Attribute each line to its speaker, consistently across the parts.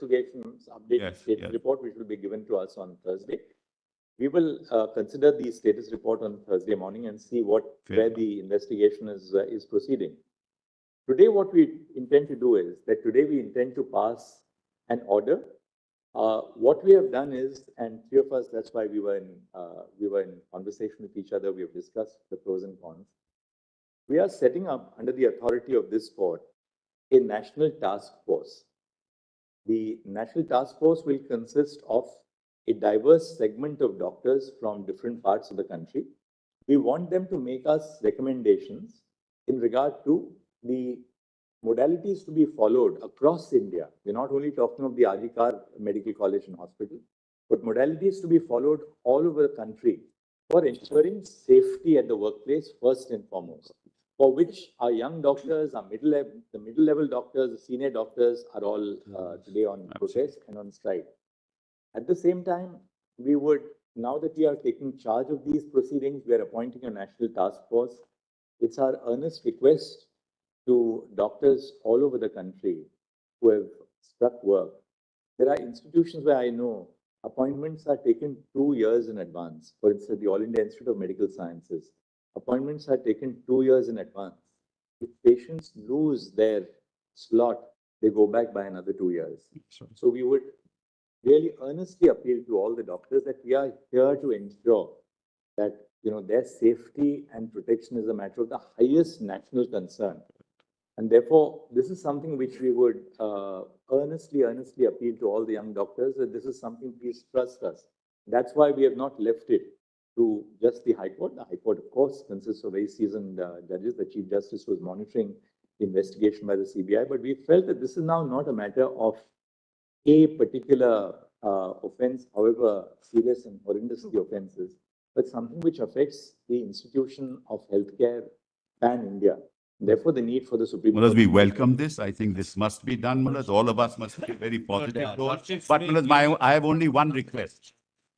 Speaker 1: investigations update
Speaker 2: Yes,
Speaker 1: status
Speaker 2: yes.
Speaker 1: report, which will be given to us on Thursday. We will consider the status report on Thursday morning and see where the investigation is proceeding. Today, what we intend to do is that today we intend to pass an order. What we have done is, and three of us, that's why we were in conversation with each other. We have discussed the pros and cons. We are setting up, under the authority of this court, a national task force. The national task force will consist of a diverse segment of doctors from different parts of the country. We want them to make us recommendations in regard to the modalities to be followed across India. We're not only talking of the Ajikar Medical College and Hospital, but modalities to be followed all over the country for ensuring safety at the workplace first and foremost, for which our young doctors, the middle-level doctors, the senior doctors are all today on protest and on strike. At the same time, we would, now that we are taking charge of these proceedings, we are appointing a national task force. It's our earnest request to doctors all over the country who have struck work. There are institutions where I know appointments are taken 2 years in advance. For instance, the All India Institute of Medical Sciences. Appointments are taken 2 years in advance. If patients lose their slot, they go back by another 2 years. So we would really earnestly appeal to all the doctors that we are here to ensure that their safety and protection is a matter of the highest national concern. And therefore, this is something which we would earnestly appeal to all the young doctors that this is something, please trust us. That's why we have not left it to just the High Court. The High Court, of course, consists of very seasoned judges. The Chief Justice was monitoring the investigation by the CBI, but we felt that this is now not a matter of a particular offense, however serious and horrendous the offense is, but something which affects the institution of healthcare pan-India. Therefore, the need for the Supreme Court.
Speaker 2: We welcome this. I think this must be done, Mulaz. All of us must be very positive. But Mulaz, I have only one request.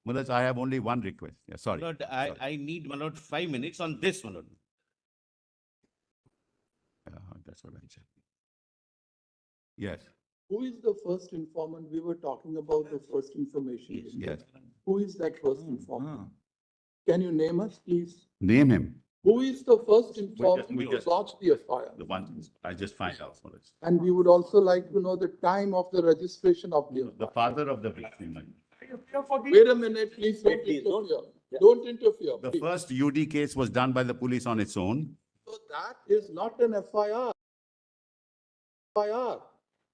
Speaker 2: Mulaz, I have only one request. Yeah, sorry.
Speaker 3: Lord, I need 5 minutes on this one.
Speaker 2: That's what I said. Yes.
Speaker 4: Who is the first informant? We were talking about the first information.
Speaker 2: Yes.
Speaker 4: Who is that first informant? Can you name us, please?
Speaker 2: Name him.
Speaker 4: Who is the first informant who lodged the FIR?
Speaker 2: The one I just find out. Mulaz.
Speaker 4: And we would also like to know the time of the registration of the
Speaker 2: The father of the victim.
Speaker 4: Wait a minute, please. Don't interfere. Don't interfere.
Speaker 2: The
Speaker 4: please.
Speaker 2: first UD case was done by the police on its own.
Speaker 4: So that is not an FIR.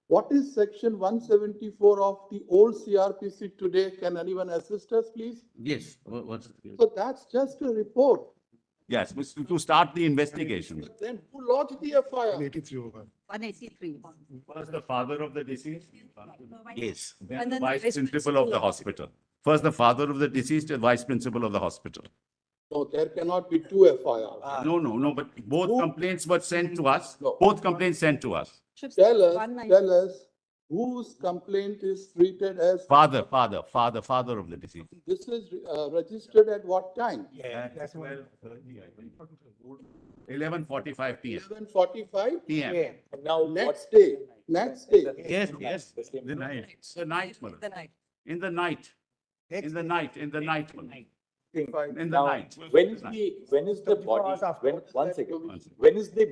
Speaker 4: What is section 174 of the old CRPC today? Can anyone assist us, please?
Speaker 3: Yes. What's it?
Speaker 4: So that's just a report.
Speaker 2: Yes, to start the investigation.
Speaker 4: But then who lodged the FIR?
Speaker 5: 183.
Speaker 2: First, the father of the deceased.
Speaker 3: Yes.
Speaker 2: Then
Speaker 5: And
Speaker 2: the
Speaker 5: then the
Speaker 2: vice
Speaker 5: vice
Speaker 2: principal of the hospital. First, the father of the deceased and vice principal of the hospital.
Speaker 4: No, there cannot be two FIRs.
Speaker 2: No, but both complaints were sent to us.
Speaker 4: No.
Speaker 2: Both complaints sent to us.
Speaker 4: Tell us whose complaint is treated as.
Speaker 2: Father of the deceased.
Speaker 4: This is registered at what time?
Speaker 2: Yeah, that's 11:45 p.m.
Speaker 4: 11:45?
Speaker 2: PM.
Speaker 1: Now,
Speaker 4: Next day. Next day.
Speaker 3: Yes.
Speaker 2: The night. The night, Mulaz.
Speaker 5: The night.
Speaker 2: In the night. In the night. Mulaz. In the
Speaker 1: now,
Speaker 2: night.
Speaker 1: when is the body? One second. When is the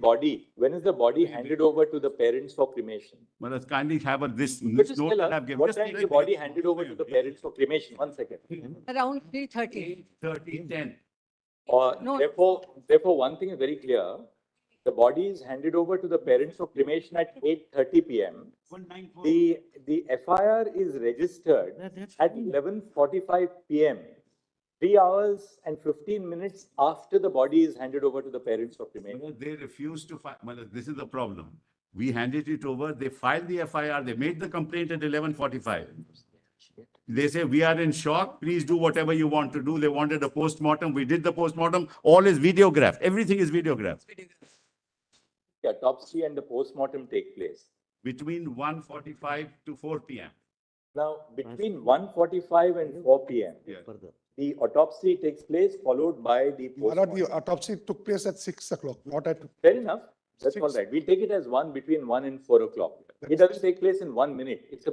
Speaker 1: body handed over to the parents for cremation?
Speaker 2: Mulaz, kindly have this
Speaker 1: Just
Speaker 2: note
Speaker 1: tell
Speaker 2: that
Speaker 1: us,
Speaker 2: I've given.
Speaker 1: what time is the body handed over to the parents for cremation? 1 second.
Speaker 5: Around 3:30.
Speaker 2: 30:10.
Speaker 5: No.
Speaker 1: Therefore, one thing is very clear. The body is handed over to the parents for cremation at 8:30 p.m. The FIR is registered at 11:45 p.m. 3 hours and 15 minutes after the body is handed over to the parents for cremation.
Speaker 2: They refused to file. This is the problem. We handed it over. They filed the FIR. They made the complaint at 11:45. They say, we are in shock. Please do whatever you want to do. They wanted a postmortem. We did the postmortem. All is videographed. Everything is videographed.
Speaker 1: The autopsy and the postmortem take place
Speaker 2: Between 1:45 to 4 p.m.
Speaker 1: now. Between 1:45 and 4 p.m. The autopsy takes place, followed by the
Speaker 6: My lord,
Speaker 1: postmortem.
Speaker 6: the autopsy took place at 6 o'clock, not at.
Speaker 1: Fair enough. That's all right. We'll take it as one between 1 and 4 o'clock. It doesn't take place in 1 minute. It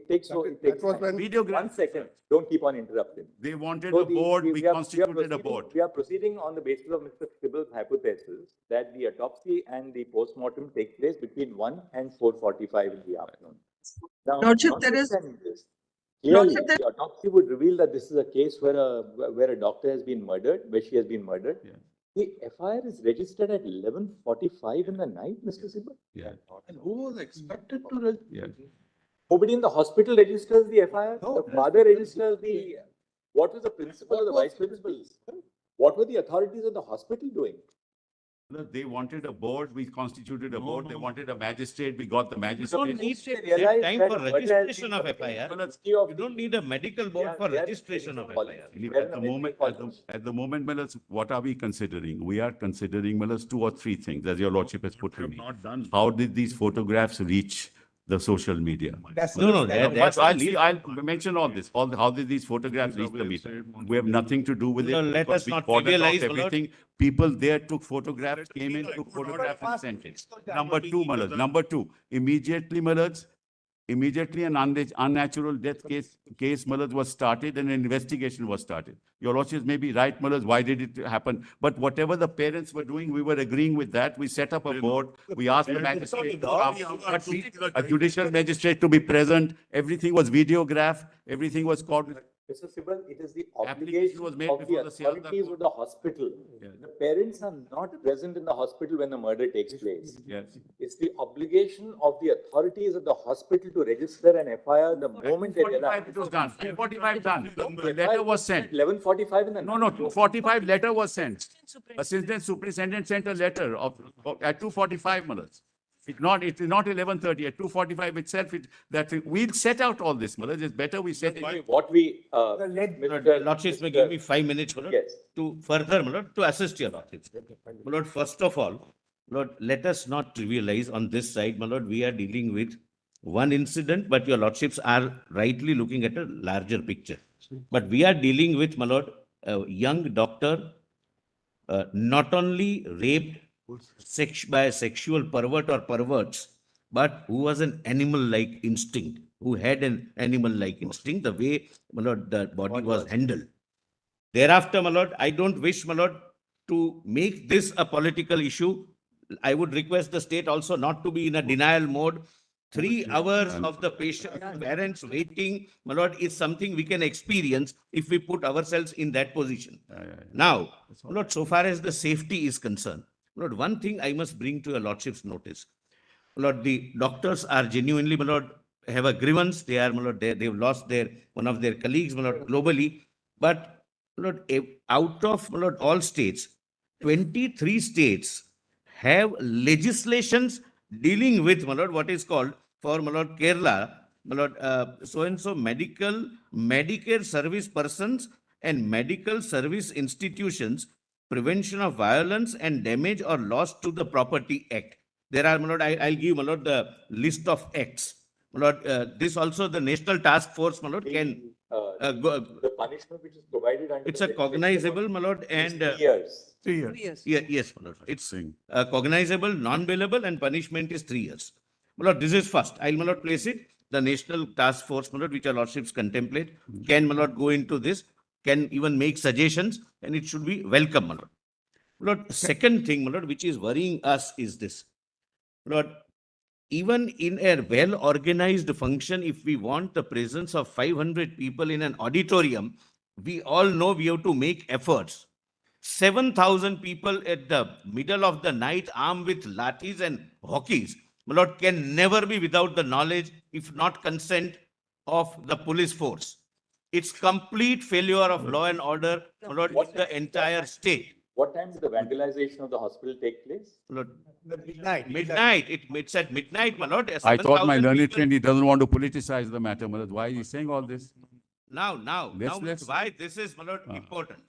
Speaker 1: takes
Speaker 4: was
Speaker 1: time.
Speaker 4: when-
Speaker 2: Videograph.
Speaker 1: 1 second. Don't keep on interrupting.
Speaker 2: They wanted
Speaker 1: So
Speaker 2: a board, we
Speaker 1: are
Speaker 2: constituted a
Speaker 1: proceeding-
Speaker 2: board.
Speaker 1: We are proceeding on the basis of Mr. Sibal's hypothesis that the autopsy and the postmortem take place between 1 and 4:45 in the afternoon. Now,
Speaker 6: Lordship, there is-
Speaker 1: notwithstanding this, clearly,
Speaker 6: Lordship, there-
Speaker 1: the autopsy would reveal that this is a case where a doctor has been murdered, where she has been murdered.
Speaker 2: Yeah.
Speaker 1: The FIR is registered at 11:45 in the night, Mr. Sibal.
Speaker 2: Yeah,
Speaker 4: And who was expected to?
Speaker 2: yeah.
Speaker 1: Nobody in the hospital registers the FIR.
Speaker 4: No.
Speaker 1: The father registers the, what was the principal or the vice principal? What were the authorities of the hospital doing?
Speaker 2: No, they wanted a board, we constituted a board. They wanted a magistrate, we got the
Speaker 3: You don't
Speaker 2: magistrate.
Speaker 3: need
Speaker 1: They
Speaker 3: that
Speaker 1: realized
Speaker 3: time
Speaker 1: that
Speaker 3: for
Speaker 1: murder has
Speaker 3: registration
Speaker 1: been
Speaker 3: of
Speaker 1: committed.
Speaker 3: FIR.
Speaker 1: Well, it's key of
Speaker 3: You don't need a medical board for
Speaker 1: they are-
Speaker 3: registration of
Speaker 1: College.
Speaker 3: FIR.
Speaker 2: At the moment, at the moment, Melas, what are we considering? We are considering, Melas, two or three things, as your lordship has put to me. How did these photographs reach the social media?
Speaker 3: No, that's.
Speaker 2: I'll mention all this, how did these photographs reach the media? We have nothing to do with it.
Speaker 3: No, let
Speaker 2: because
Speaker 3: us
Speaker 2: we
Speaker 3: not
Speaker 2: cordoned off
Speaker 3: trivialize, my lord.
Speaker 2: everything. People there took photographs, came in, took photographs and sent it. Number two, Melas, number two, immediately, Melas, immediately an unnatural death case, Melas, was started and an investigation was started. Your lordship may be right, Melas, why did it happen? But whatever the parents were doing, we were agreeing with that. We set up a board. We asked the magistrate to come, a judicial magistrate to be present. Everything was videographed. Everything was called.
Speaker 1: Mr. Sibal, it is the
Speaker 2: Application
Speaker 1: obligation
Speaker 2: was made
Speaker 1: of the
Speaker 2: before the Sialta
Speaker 1: authorities
Speaker 2: court.
Speaker 1: of the hospital.
Speaker 2: Yeah.
Speaker 1: The parents are not present in the hospital when the murder takes place.
Speaker 2: Yes.
Speaker 1: It's the obligation of the authorities of the hospital to register an FIR the moment they
Speaker 2: 2:45
Speaker 1: realize.
Speaker 2: it was done. 2:45 done. The letter was sent.
Speaker 1: 11:45 in the
Speaker 2: No, 2:45 letter was sent. Assistant superintendent sent a letter at 2:45 minutes. It is not 11:30, at 2:45 itself, we'll set out all this, Malaj. It's better we set it.
Speaker 1: What we, Mr.
Speaker 3: Lordships may give me 5 minutes, my lord,
Speaker 1: Yes.
Speaker 3: to further, my lord, to assist your lordships. My lord, first of all, Lord, let us not trivialize on this side, my lord, we are dealing with one incident, but your lordships are rightly looking at a larger picture. But we are dealing with, my lord, a young doctor, not only raped by a sexual pervert or perverts, but who was an animal-like instinct, who had an animal-like instinct, the way, my lord, the body was handled. Thereafter, my lord, I don't wish, my lord, to make this a political issue. I would request the state also not to be in a denial mode. 3 hours of the patient, parents waiting, my lord, is something we can experience if we put ourselves in that position. Now, my lord, so far as the safety is concerned, my lord, one thing I must bring to your lordship's notice. My lord, the doctors are genuinely, my lord, have a grievance. They are, my lord, they've lost one of their colleagues, my lord, globally. But, my lord, out of, my lord, all states, 23 states have legislations dealing with, my lord, what is called for, my lord, Kerala, my lord, so-and-so Medicare service persons and medical service institutions, Prevention of Violence and Damage or Loss to the Property Act. There are, my lord, I'll give, my lord, the list of acts. My lord, this also the National Task Force, my lord, can
Speaker 1: The punishment which is provided under.
Speaker 3: it's a cognizable, my lord, and
Speaker 1: 3 years.
Speaker 2: 3 years.
Speaker 5: Yes.
Speaker 3: yes, my lord, it's cognizable, non-bailable, and punishment is 3 years. My lord, this is first. I'll, my lord, place it. The National Task Force, my lord, which our lordships contemplate, can, my lord, go into this, can even make suggestions, and it should be welcome, my lord. My lord, second thing, my lord, which is worrying us is this. My lord, even in a well-organized function, if we want the presence of 500 people in an auditorium, we all know we have to make efforts. 7,000 people at the middle of the night armed with lathis and hockeys, my lord, can never be without the knowledge, if not consent, of the police force. It's complete failure of law and order, my lord, in the entire state.
Speaker 1: What time did the vandalization of the hospital take place?
Speaker 3: My lord, midnight, it's at midnight, my lord.
Speaker 2: I thought my
Speaker 3: 7,000
Speaker 2: learned
Speaker 3: people-
Speaker 2: friend, he doesn't want to politicize the matter, Malaj. Why is he saying all this?
Speaker 3: Now,
Speaker 2: Let's-
Speaker 3: why this is, my lord, important.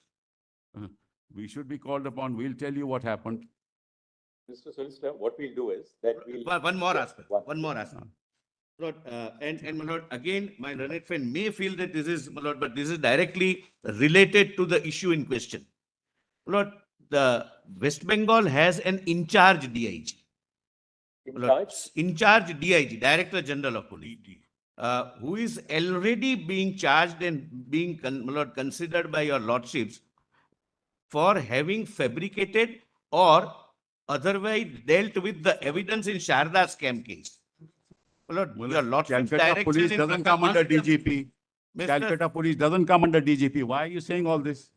Speaker 2: We should be called upon. We'll tell you what happened.
Speaker 1: Mr. Solicitor, what we'll do is that we'll.
Speaker 3: One more aspect,
Speaker 1: One.
Speaker 3: one more aspect. Lord, and my lord, again, my learned friend may feel that this is, my lord, but this is directly related to the issue in question. Lord, the West Bengal has an in-charge DIG.
Speaker 1: In charge?
Speaker 3: In charge DIG, Director General of Police, who is already being charged and being considered by your lordships for having fabricated or otherwise dealt with the evidence in Sharda scam case. My lord, your lordship's
Speaker 2: Calcutta
Speaker 3: direction
Speaker 2: police
Speaker 3: in
Speaker 2: doesn't come under DGP.
Speaker 3: Mr.
Speaker 2: Calcutta police doesn't come under DGP. Why are you saying all this?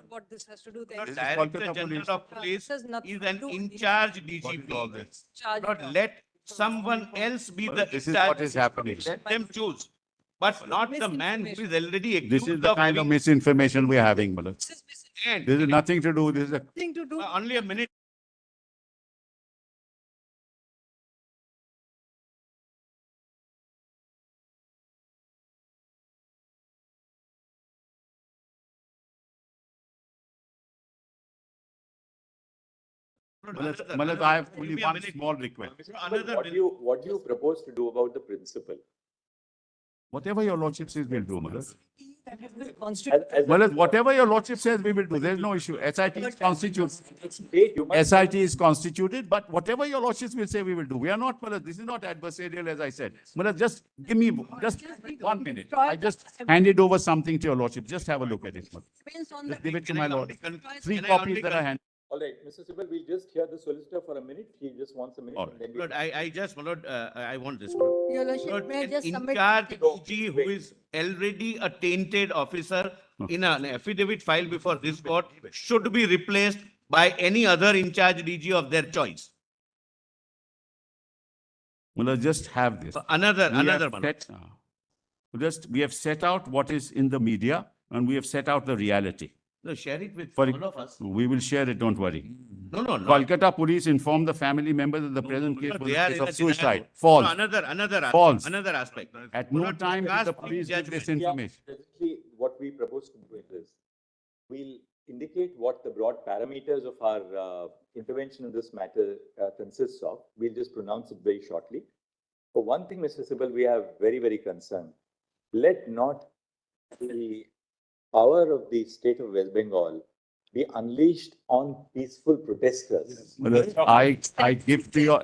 Speaker 5: What this has to do
Speaker 3: Lord,
Speaker 2: This is
Speaker 3: Director
Speaker 2: Kolkata
Speaker 3: General
Speaker 2: police.
Speaker 3: of Police
Speaker 5: This has nothing
Speaker 3: is
Speaker 5: to
Speaker 3: an
Speaker 5: do with
Speaker 3: in-charge
Speaker 2: What is all
Speaker 3: DGP.
Speaker 2: this?
Speaker 5: charge.
Speaker 3: Not let someone else be the
Speaker 2: This is
Speaker 3: in-charge.
Speaker 2: what is happening.
Speaker 3: Let them choose, but not the man who is already
Speaker 2: This is
Speaker 3: accused
Speaker 2: the
Speaker 3: of
Speaker 2: kind of
Speaker 3: having.
Speaker 2: misinformation we are having, Malak.
Speaker 5: This is
Speaker 3: And
Speaker 2: This is nothing to do, this is a
Speaker 5: nothing to do.
Speaker 3: only a minute.
Speaker 2: Malak, I have only
Speaker 3: Give me a
Speaker 2: one
Speaker 3: minute.
Speaker 2: small request.
Speaker 3: Another
Speaker 1: What do you propose to do about the principal?
Speaker 2: Whatever your lordship says, we'll do, Malak.
Speaker 5: That is the constitution.
Speaker 2: Malak, whatever your lordship says, we will do. There's no issue. SIT is constituted.
Speaker 1: State, you must-
Speaker 2: SIT is constituted, but whatever your lordships will say, we will do. We are not, Malak, this is not adversarial, as I said. Malak, just give me just 1 minute. I just handed over something to your lordship. Just have a look at it, Malak.
Speaker 5: Depends on the.
Speaker 2: Just give it to
Speaker 3: Can I
Speaker 2: my lord.
Speaker 3: only con-
Speaker 2: 3
Speaker 3: can I
Speaker 2: copies
Speaker 3: only
Speaker 2: that I
Speaker 3: con-
Speaker 2: hand.
Speaker 1: All right, Mr. Sibal, we'll just hear the solicitor for a minute. He just wants a minute.
Speaker 2: All
Speaker 1: and then we-
Speaker 3: Lord, I just, my lord, I want this. My lord.
Speaker 5: Your lordship,
Speaker 3: Lord,
Speaker 5: may I
Speaker 3: an
Speaker 5: just submit?
Speaker 3: in-charge
Speaker 5: something?
Speaker 3: DG who is already a tainted officer in an affidavit filed before this court should be replaced by any other in-charge DG of their choice.
Speaker 2: Malak, just have this.
Speaker 3: Another,
Speaker 2: We have
Speaker 3: one.
Speaker 2: we have set out what is in the media and we have set out the reality.
Speaker 3: No, share it with
Speaker 2: For-
Speaker 3: all of us.
Speaker 2: We will share it, don't worry.
Speaker 3: No.
Speaker 2: Kolkata police informed the family members that the present case was
Speaker 3: They
Speaker 2: a
Speaker 3: are
Speaker 2: case
Speaker 3: in
Speaker 2: of
Speaker 3: a denial.
Speaker 2: suicide.
Speaker 3: No,
Speaker 2: False. False.
Speaker 3: Another aspect.
Speaker 2: At no
Speaker 3: Lord,
Speaker 2: time did
Speaker 3: cast
Speaker 2: the police give
Speaker 3: judgment.
Speaker 2: this information.
Speaker 1: Presently, what we propose to do is, we'll indicate what the broad parameters of our intervention in this matter consists of. We'll just pronounce it very shortly. For one thing, Mr. Sibal, we are very, very concerned. Let not the power of the state of West Bengal be unleashed on peaceful protesters.
Speaker 2: I give to your,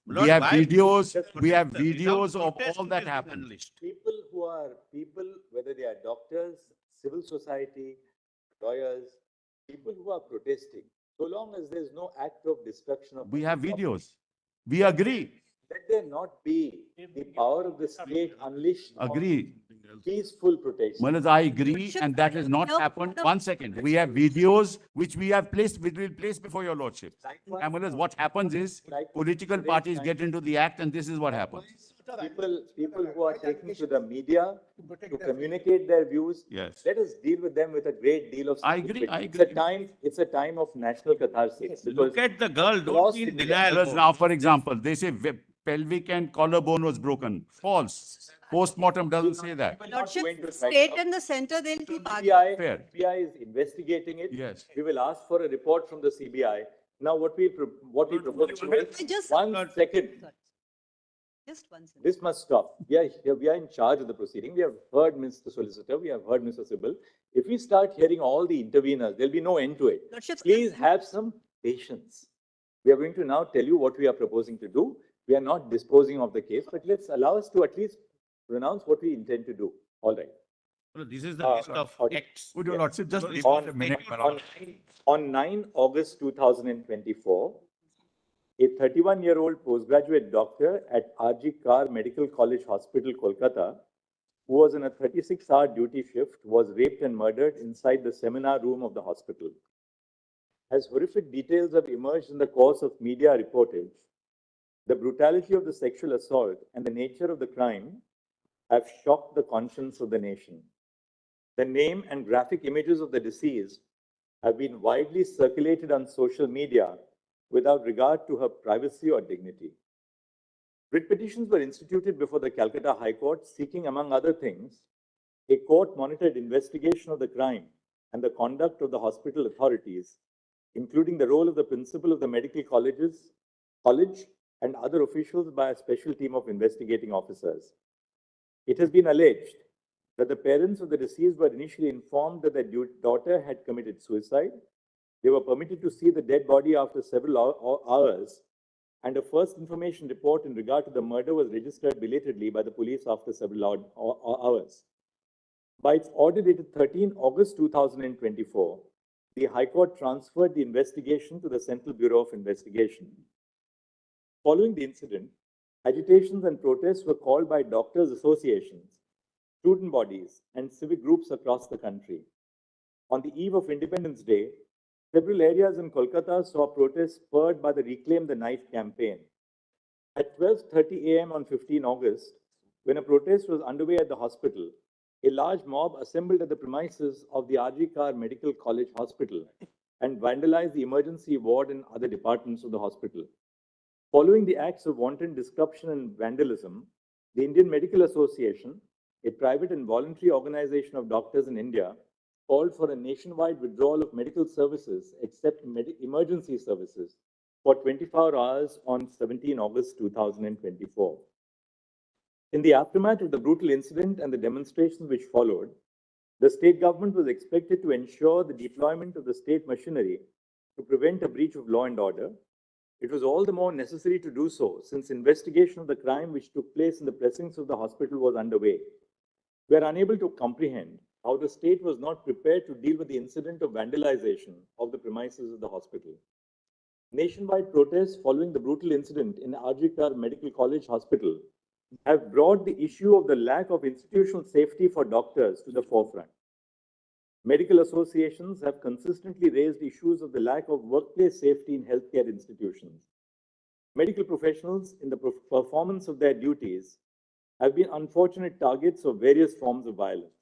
Speaker 2: we
Speaker 3: Lord,
Speaker 2: have
Speaker 3: why-
Speaker 2: videos of
Speaker 3: Without
Speaker 2: all
Speaker 3: protest,
Speaker 2: that
Speaker 3: it is
Speaker 2: happened.
Speaker 3: unleashed.
Speaker 1: People, whether they are doctors, civil society, lawyers, people who are protesting, so long as there's no act of destruction of.
Speaker 2: We have
Speaker 1: public
Speaker 2: videos. We agree,
Speaker 1: Let there not be the power of the state unleashed on
Speaker 2: agree.
Speaker 1: peaceful protest.
Speaker 2: Manoj, I agree, and that has not happened. 1 second. We have videos which we have placed, which we'll place before your lordship. And Manoj, what happens is political parties get into the act and this is what happens.
Speaker 1: People who are taking to the media to communicate their views.
Speaker 2: Yes.
Speaker 1: Let us deal with them with a great deal of.
Speaker 2: I agree,
Speaker 1: sympathy.
Speaker 2: I
Speaker 1: It's a time of national catharsis. because
Speaker 3: Look at the girl, don't
Speaker 1: Lost
Speaker 3: be in
Speaker 1: in
Speaker 3: denial.
Speaker 2: Manoj, now, for example, they say pelvic and collarbone was broken. False. Postmortem doesn't say that.
Speaker 1: we're not going to
Speaker 5: Lordship,
Speaker 1: try-
Speaker 5: state and the center, they'll keep arguing.
Speaker 1: CBI,
Speaker 2: Fair.
Speaker 1: CBI is investigating it.
Speaker 2: Yes.
Speaker 1: We will ask for a report from the CBI. Now, what we propose to do is,
Speaker 5: Just-
Speaker 1: 1 second,
Speaker 5: Just one second.
Speaker 1: this must stop. We are in charge of the proceeding. We have heard Mr. Solicitor, we have heard Mr. Sibal. If we start hearing all the interveners, there'll be no end to it.
Speaker 5: Lordship,
Speaker 1: Please have some patience. We are going to now tell you what we are proposing to do. We are not disposing of the case, but let's allow us to at least pronounce what we intend to do. All right.
Speaker 3: No, this is the list of
Speaker 1: okay.
Speaker 3: acts.
Speaker 2: Would your lordship just
Speaker 3: This-
Speaker 1: On,
Speaker 2: a minute?
Speaker 1: on 9 August 2024, a 31-year-old postgraduate doctor at RG Kar Medical College Hospital, Kolkata, who was on a 36-hour duty shift, was raped and murdered inside the seminar room of the hospital. As horrific details have emerged in the course of media reportage, the brutality of the sexual assault and the nature of the crime have shocked the conscience of the nation. The name and graphic images of the deceased have been widely circulated on social media without regard to her privacy or dignity. Writ petitions were instituted before the Calcutta High Court seeking, among other things, a court-monitored investigation of the crime and the conduct of the hospital authorities, including the role of the principal of the medical college and other officials by a special team of investigating officers. It has been alleged that the parents of the deceased were initially informed that their daughter had committed suicide. They were permitted to see the dead body after several hours and a first information report in regard to the murder was registered belatedly by the police after several hours. By its order dated 13 August 2024, the High Court transferred the investigation to the Central Bureau of Investigation. Following the incident, agitations and protests were called by doctors' associations, student bodies, and civic groups across the country. On the eve of Independence Day, several areas in Kolkata saw protests spurred by the Reclaim the Knife campaign. At 12:30 a.m. on 15 August, when a protest was underway at the hospital, a large mob assembled at the premises of the Medical College Hospital and vandalized the emergency ward and other departments of the hospital. Following the acts of wanton disruption and vandalism, the Indian Medical Association, a private and voluntary organization of doctors in India, called for a nationwide withdrawal of medical services except emergency services for 24 hours on 17 August 2024. In the aftermath of the brutal incident and the demonstrations which followed, the state government was expected to ensure the deployment of the state machinery to prevent a breach of law and order. It was all the more necessary to do so since investigation of the crime which took place in the precincts of the hospital was underway. We are unable to comprehend how the state was not prepared to deal with the incident of vandalization of the premises of the hospital. Nationwide protests following the brutal incident in Medical College Hospital have brought the issue of the lack of institutional safety for doctors to the forefront. Medical associations have consistently raised issues of the lack of workplace safety in healthcare institutions. Medical professionals, in the performance of their duties, have been unfortunate targets of various forms of violence.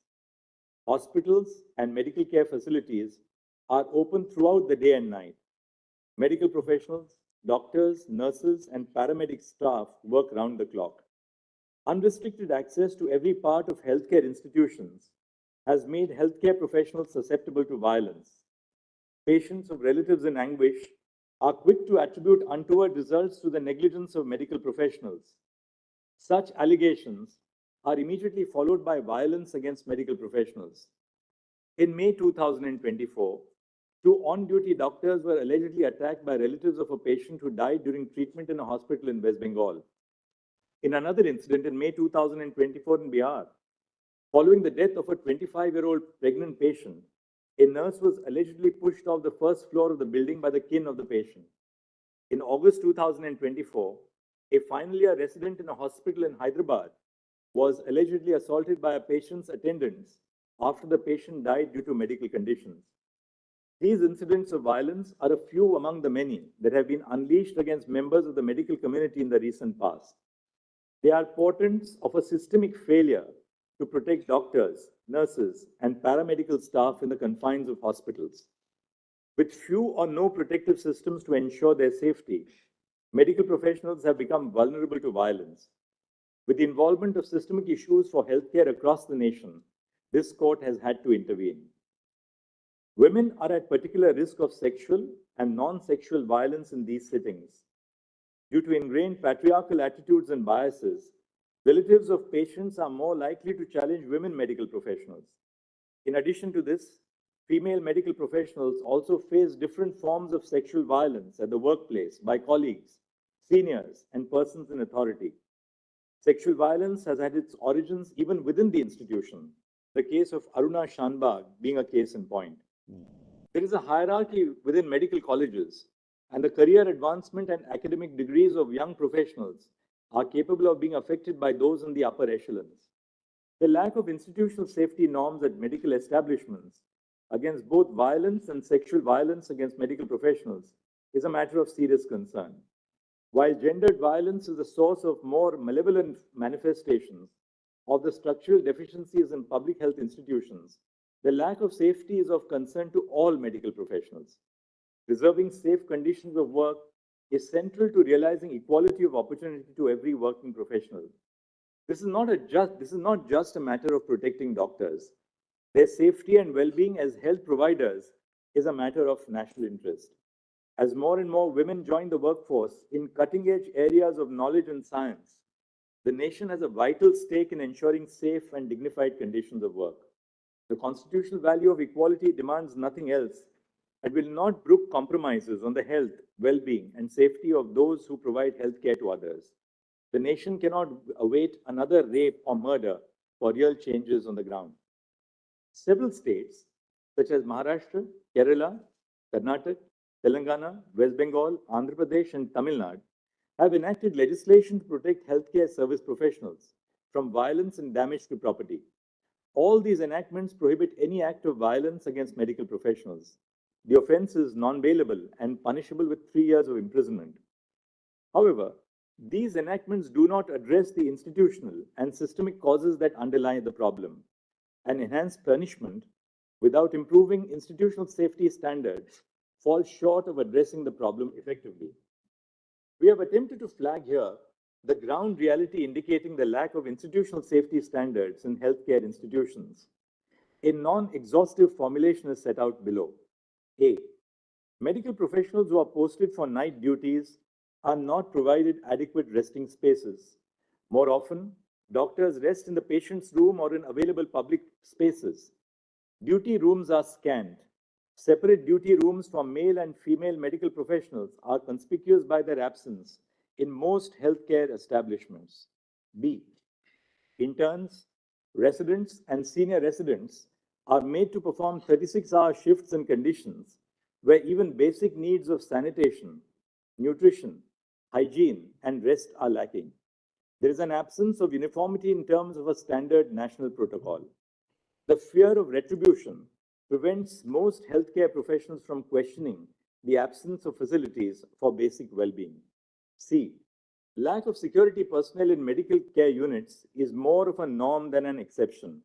Speaker 1: Hospitals and medical care facilities are open throughout the day and night. Medical professionals, doctors, nurses, and paramedic staff work round the clock. Unrestricted access to every part of healthcare institutions has made healthcare professionals susceptible to violence. Patients of relatives in anguish are quick to attribute untoward results to the negligence of medical professionals. Such allegations are immediately followed by violence against medical professionals. In May 2024, two on-duty doctors were allegedly attacked by relatives of a patient who died during treatment in a hospital in West Bengal. In another incident in May 2024 in Bihar, following the death of a 25-year-old pregnant patient, a nurse was allegedly pushed off the first floor of the building by the kin of the patient. In August 2024, a final year resident in a hospital in Hyderabad was allegedly assaulted by a patient's attendants after the patient died due to medical conditions. These incidents of violence are a few among the many that have been unleashed against members of the medical community in the recent past. They are portents of a systemic failure to protect doctors, nurses, and paramedical staff in the confines of hospitals. With few or no protective systems to ensure their safety, medical professionals have become vulnerable to violence. With the involvement of systemic issues for healthcare across the nation, this court has had to intervene. Women are at particular risk of sexual and non-sexual violence in these settings. Due to ingrained patriarchal attitudes and biases, relatives of patients are more likely to challenge women medical professionals. In addition to this, female medical professionals also face different forms of sexual violence at the workplace by colleagues, seniors, and persons in authority. Sexual violence has had its origins even within the institution, the case of Aruna Shanbag being a case in point. There is a hierarchy within medical colleges, and the career advancement and academic degrees of young professionals are capable of being affected by those in the upper echelons. The lack of institutional safety norms at medical establishments against both violence and sexual violence against medical professionals is a matter of serious concern. While gendered violence is the source of more malevolent manifestations of the structural deficiencies in public health institutions, the lack of safety is of concern to all medical professionals. Preserving safe conditions of work is central to realizing equality of opportunity to every working professional. This is not just a matter of protecting doctors. Their safety and well-being as health providers is a matter of national interest. As more and more women join the workforce in cutting-edge areas of knowledge and science, the nation has a vital stake in ensuring safe and dignified conditions of work. The constitutional value of equality demands nothing else and will not brook compromises on the health, well-being, and safety of those who provide healthcare to others. The nation cannot await another rape or murder for real changes on the ground. Several states, such as Maharashtra, Kerala, Karnataka, Telangana, West Bengal, Andhra Pradesh, and Tamil Nadu, have enacted legislation to protect healthcare service professionals from violence and damage to property. All these enactments prohibit any act of violence against medical professionals. The offense is non-bailable and punishable with 3 years of imprisonment. However, these enactments do not address the institutional and systemic causes that underlie the problem, and enhanced punishment without improving institutional safety standards falls short of addressing the problem effectively. We have attempted to flag here the ground reality indicating the lack of institutional safety standards in healthcare institutions. A non-exhaustive formulation is set out below. A. Medical professionals who are posted for night duties are not provided adequate resting spaces. More often, doctors rest in the patient's room or in available public spaces. Duty rooms are scant. Separate duty rooms for male and female medical professionals are conspicuous by their absence in most healthcare establishments. B. Interns, residents, and senior residents are made to perform 36-hour shifts in conditions where even basic needs of sanitation, nutrition, hygiene, and rest are lacking. There is an absence of uniformity in terms of a standard national protocol. The fear of retribution prevents most healthcare professionals from questioning the absence of facilities for basic well-being. C. Lack of security personnel in medical care units is more of a norm than an exception.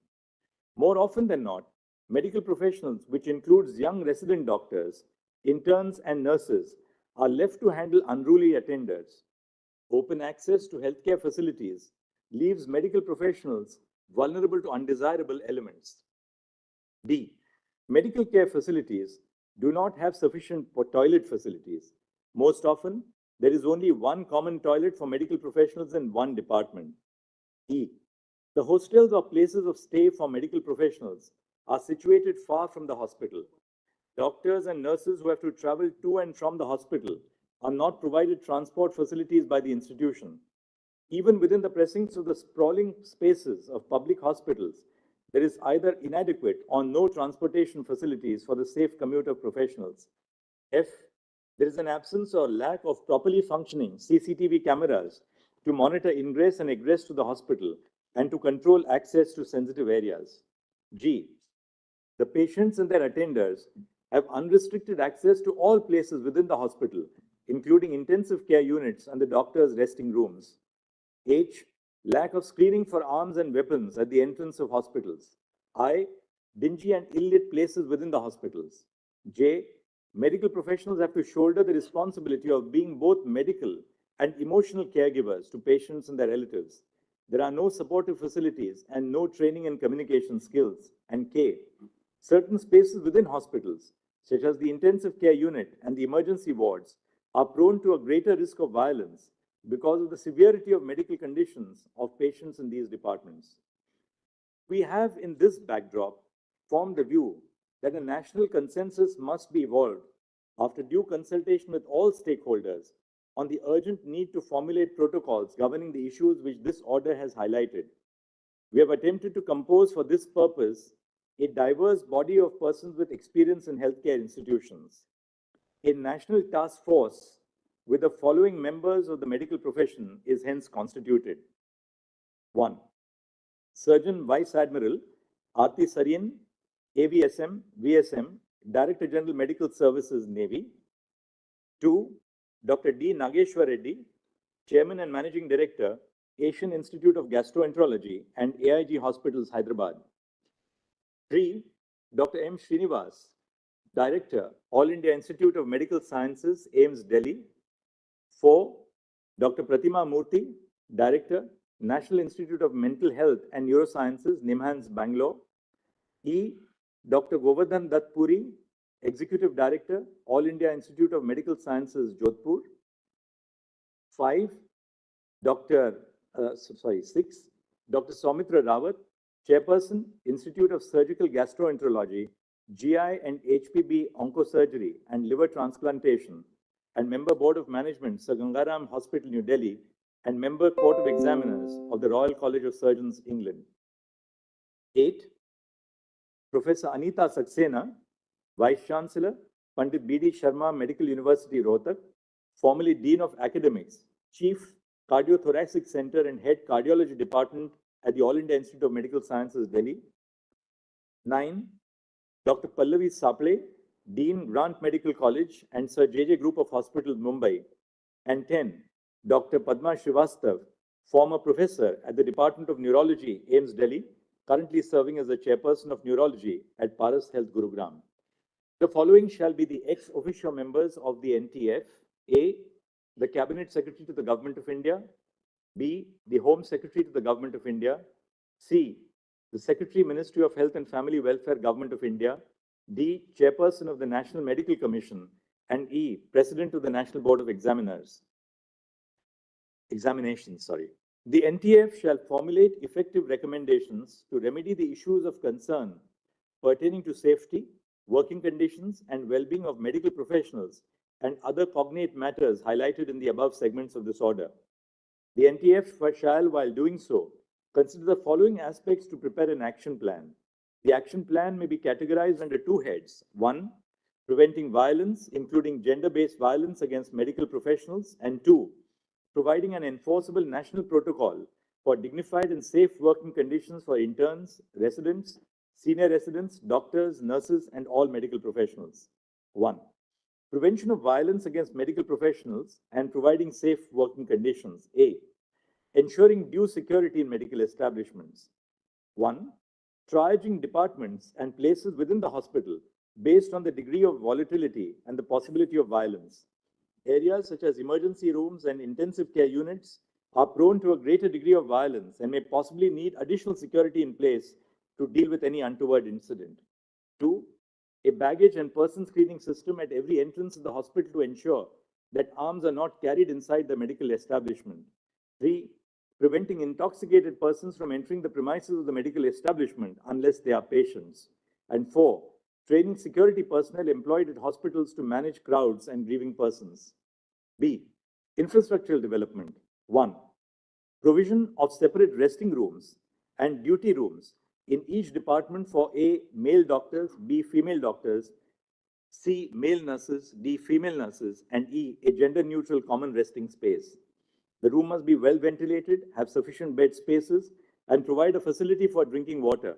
Speaker 1: More often than not, medical professionals, which includes young resident doctors, interns, and nurses, are left to handle unruly attenders. Open access to healthcare facilities leaves medical professionals vulnerable to undesirable elements. D. Medical care facilities do not have sufficient toilet facilities. Most often, there is only one common toilet for medical professionals in one department. E. The hostels or places of stay for medical professionals are situated far from the hospital. Doctors and nurses who have to travel to and from the hospital are not provided transport facilities by the institution. Even within the precincts of the sprawling spaces of public hospitals, there is either inadequate or no transportation facilities for the safe commute of professionals. F. There is an absence or lack of properly functioning CCTV cameras to monitor ingress and egress to the hospital and to control access to sensitive areas. G. The patients and their attenders have unrestricted access to all places within the hospital, including intensive care units and the doctor's resting rooms. H. Lack of screening for arms and weapons at the entrance of hospitals. I. Dingy and ill-lit places within the hospitals. J. Medical professionals have to shoulder the responsibility of being both medical and emotional caregivers to patients and their relatives. There are no supportive facilities and no training and communication skills. And K. Certain spaces within hospitals, such as the intensive care unit and the emergency wards, are prone to a greater risk of violence because of the severity of medical conditions of patients in these departments. We have, in this backdrop, formed the view that a national consensus must be evolved after due consultation with all stakeholders on the urgent need to formulate protocols governing the issues which this order has highlighted. We have attempted to compose for this purpose a diverse body of persons with experience in healthcare institutions. A national task force with the following members of the medical profession is hence constituted. 1. Surgeon Vice Admiral Aarti Saryan, AVSM, VSM, Director General Medical Services, Navy. 2. Dr. D. Nageshwar Reddy, Chairman and Managing Director, Asian Institute of Gastroenterology and AIG Hospitals, Hyderabad. 3. Dr. M. Srinivas, Director, All India Institute of Medical Sciences, AIIMS, Delhi. 4. Dr. Pratima Murthy, Director, National Institute of Mental Health and Neurosciences, NIMHANS, Bangalore. E. Dr. Govardhan Dutt Puri, Executive Director, All India Institute of Medical Sciences, Jodhpur. 5. 6. Dr. Soumitra Rawat, Chairperson, Institute of Surgical Gastroenterology, GI and HPB Oncosurgery and Liver Transplantation, and Member Board of Management, Sir Gangaram Hospital, New Delhi, and Member Court of Examiners of the Royal College of Surgeons, England. 8. Professor Anita Saxena, Vice Chancellor, Pandit B.D. Sharma Medical University, Rohtak, formerly Dean of Academics, Chief Cardiothoracic Center and Head Cardiology Department at the All India Institute of Medical Sciences, Delhi. 9. Dr. Pallavi Saple, Dean, Grant Medical College and Sir J.J. Group of Hospitals, Mumbai. And 10. Dr. Padma Srivastav, former professor at the Department of Neurology, AIMS, Delhi, currently serving as the chairperson of neurology at Paras Health, Gurugram. The following shall be the ex officio members of the NTF. A, the Cabinet Secretary to the Government of India. B, the Home Secretary to the Government of India. C, the Secretary, Ministry of Health and Family Welfare, Government of India. D, Chairperson of the National Medical Commission. And E, President of the National Board of Examinations. The NTF shall formulate effective recommendations to remedy the issues of concern pertaining to safety, working conditions, and well-being of medical professionals and other cognate matters highlighted in the above segments of this order. The NTF shall, while doing so, consider the following aspects to prepare an action plan. The action plan may be categorized under two heads. 1, preventing violence, including gender-based violence against medical professionals, and 2, providing an enforceable national protocol for dignified and safe working conditions for interns, residents, senior residents, doctors, nurses, and all medical professionals. 1. Prevention of violence against medical professionals and providing safe working conditions. A. Ensuring due security in medical establishments. 1. Triaging departments and places within the hospital based on the degree of volatility and the possibility of violence. Areas such as emergency rooms and intensive care units are prone to a greater degree of violence and may possibly need additional security in place to deal with any untoward incident. 2. A baggage and person screening system at every entrance of the hospital to ensure that arms are not carried inside the medical establishment. 3. Preventing intoxicated persons from entering the premises of the medical establishment unless they are patients. And 4. Training security personnel employed at hospitals to manage crowds and grieving persons. B. Infrastructural development. 1. Provision of separate resting rooms and duty rooms in each department for A. Male doctors, B. Female doctors, C. Male nurses, D. Female nurses, and E. A gender-neutral common resting space. The room must be well ventilated, have sufficient bed spaces, and provide a facility for drinking water.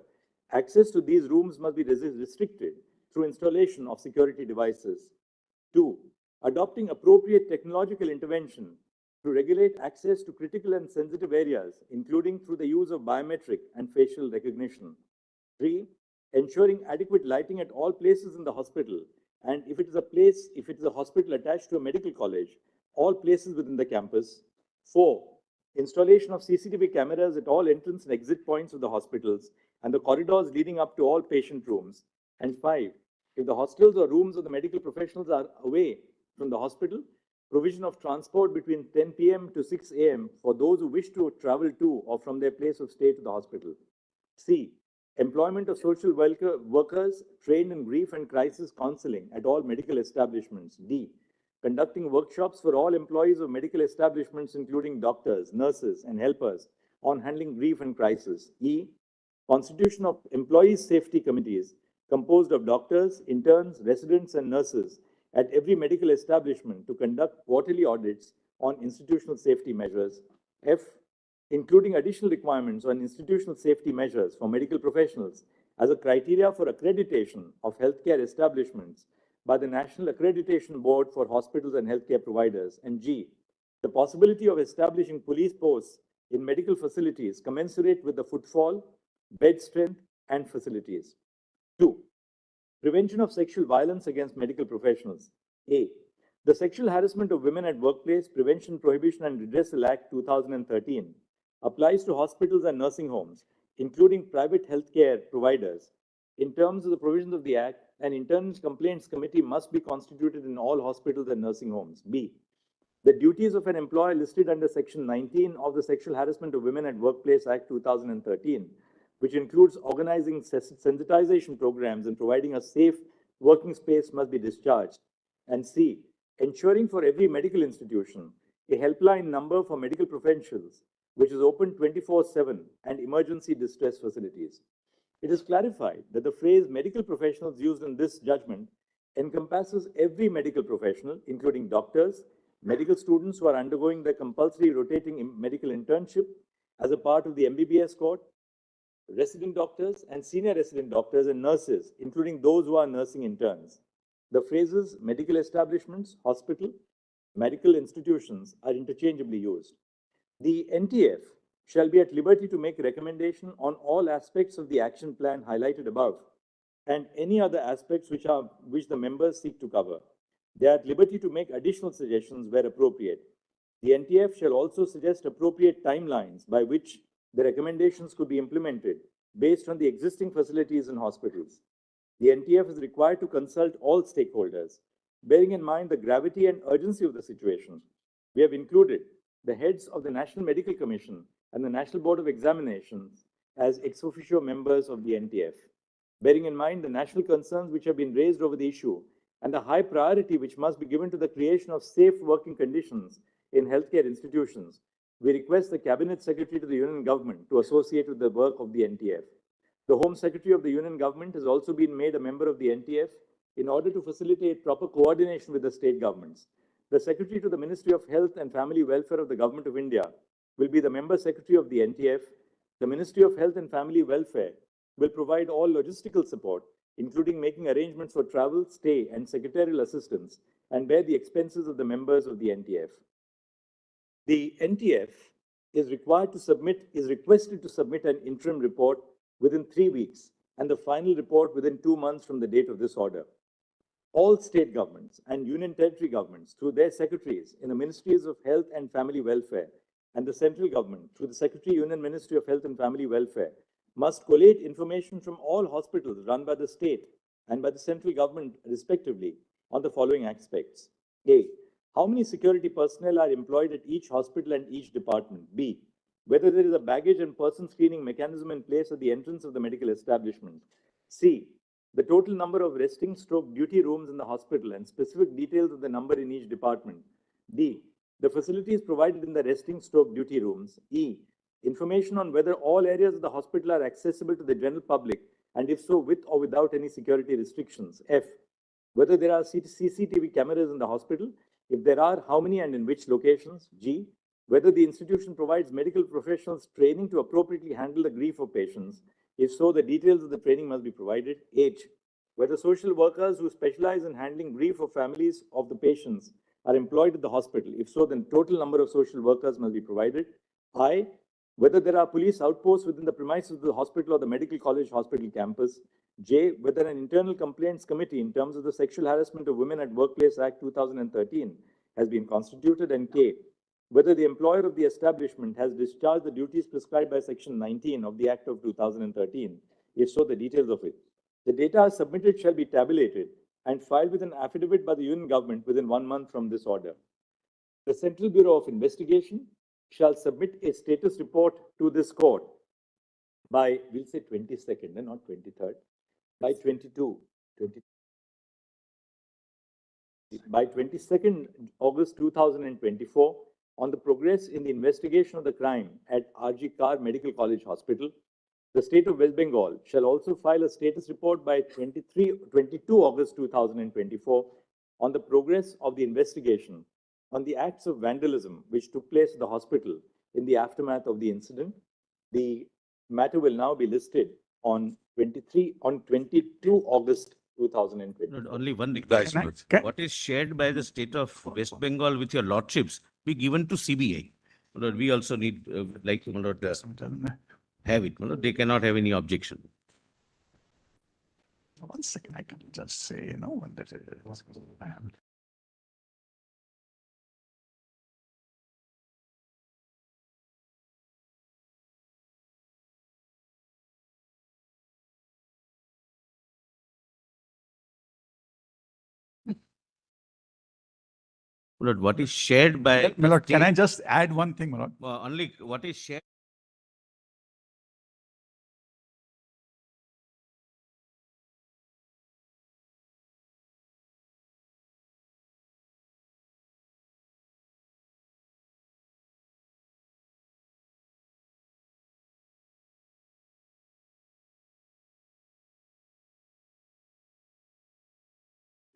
Speaker 1: Access to these rooms must be restricted through installation of security devices. 2. Adopting appropriate technological intervention to regulate access to critical and sensitive areas, including through the use of biometric and facial recognition. 3. Ensuring adequate lighting at all places in the hospital, and if it is a hospital attached to a medical college, all places within the campus. 4. Installation of CCTV cameras at all entrance and exit points of the hospitals and the corridors leading up to all patient rooms. And 5. If the hostels or rooms of the medical professionals are away from the hospital, provision of transport between 10 p.m. to 6 a.m. for those who wish to travel to or from their place of stay to the hospital. C. Employment of social workers trained in grief and crisis counseling at all medical establishments. D. Conducting workshops for all employees of medical establishments, including doctors, nurses, and helpers, on handling grief and crisis. E. Constitution of employees' safety committees composed of doctors, interns, residents, and nurses at every medical establishment to conduct quarterly audits on institutional safety measures. F. Including additional requirements on institutional safety measures for medical professionals as a criteria for accreditation of healthcare establishments by the National Accreditation Board for Hospitals and Healthcare Providers. And G. The possibility of establishing police posts in medical facilities commensurate with the footfall, bed strength, and facilities. 2. Prevention of sexual violence against medical professionals. A. The Sexual Harassment of Women at Workplace Prevention, Prohibition and Redressal Act 2013 applies to hospitals and nursing homes, including private healthcare providers. In terms of the provisions of the Act, an internal complaints committee must be constituted in all hospitals and nursing homes. B. The duties of an employer listed under Section 19 of the Sexual Harassment of Women at Workplace Act 2013, which includes organizing sensitization programs and providing a safe working space, must be discharged. And C. ensuring for every medical institution a helpline number for medical professionals, which is open 24/7, and emergency distress facilities. It is clarified that the phrase medical professionals used in this judgment encompasses every medical professional, including doctors, medical students who are undergoing their compulsory rotating medical internship as a part of the MBBS cohort, resident doctors and senior resident doctors and nurses, including those who are nursing interns. The phrases medical establishments, hospital, medical institutions are interchangeably used. The NTF shall be at liberty to make recommendation on all aspects of the action plan highlighted above and any other aspects which the members seek to cover. They are at liberty to make additional suggestions where appropriate. The NTF shall also suggest appropriate timelines by which the recommendations could be implemented based on the existing facilities and hospitals. The NTF is required to consult all stakeholders. Bearing in mind the gravity and urgency of the situation, we have included the heads of the National Medical Commission and the National Board of Examinations as ex officio members of the NTF. Bearing in mind the national concerns which have been raised over the issue and the high priority which must be given to the creation of safe working conditions in healthcare institutions, we request the Cabinet Secretary to the Union Government to associate with the work of the NTF. The Home Secretary of the Union Government has also been made a member of the NTF in order to facilitate proper coordination with the state governments. The Secretary to the Ministry of Health and Family Welfare of the Government of India will be the Member Secretary of the NTF. The Ministry of Health and Family Welfare will provide all logistical support, including making arrangements for travel, stay, and secretarial assistance, and bear the expenses of the members of the NTF. The NTF is requested to submit an interim report within 3 weeks and the final report within 2 months from the date of this order. All state governments and union territory governments, through their secretaries in the Ministries of Health and Family Welfare, and the central government, through the Secretary Union Ministry of Health and Family Welfare, must collate information from all hospitals run by the state and by the central government, respectively, on the following aspects. A. How many security personnel are employed at each hospital and each department? B. Whether there is a baggage and person screening mechanism in place at the entrance of the medical establishment. C. The total number of resting/duty rooms in the hospital and specific details of the number in each department. D. The facilities provided in the resting/duty rooms. E. Information on whether all areas of the hospital are accessible to the general public, and if so, with or without any security restrictions. F. Whether there are CCTV cameras in the hospital. If there are, how many and in which locations? G. Whether the institution provides medical professionals training to appropriately handle the grief of patients. If so, the details of the training must be provided. H. Whether social workers who specialize in handling grief of families of the patients are employed at the hospital. If so, then total number of social workers must be provided. I. Whether there are police outposts within the premises of the hospital or the medical college hospital campus. J. Whether an internal complaints committee in terms of the Sexual Harassment of Women at Workplace Act 2013 has been constituted. And K. Whether the employer of the establishment has discharged the duties prescribed by Section 19 of the Act of 2013. If so, the details of it. The data submitted shall be tabulated and filed with an affidavit by the Union Government within 1 month from this order. The Central Bureau of Investigation shall submit a status report to this court by, we'll say 22nd and not 23rd, by 22nd August 2024 on the progress in the investigation of the crime at RG Kar Medical College Hospital. The state of West Bengal shall also file a status report by 22 August 2024 on the progress of the investigation on the acts of vandalism which took place at the hospital in the aftermath of the incident. The matter will now be listed on 22 August 2020.
Speaker 3: Only one request. What is shared by the state of West Bengal with your lordships be given to CBI. We also need, have it. They cannot have any objection.
Speaker 6: One second, I can just say, when that is.
Speaker 3: What is shared by...
Speaker 6: Milord, can I just add one thing, Milord?
Speaker 3: Only what is shared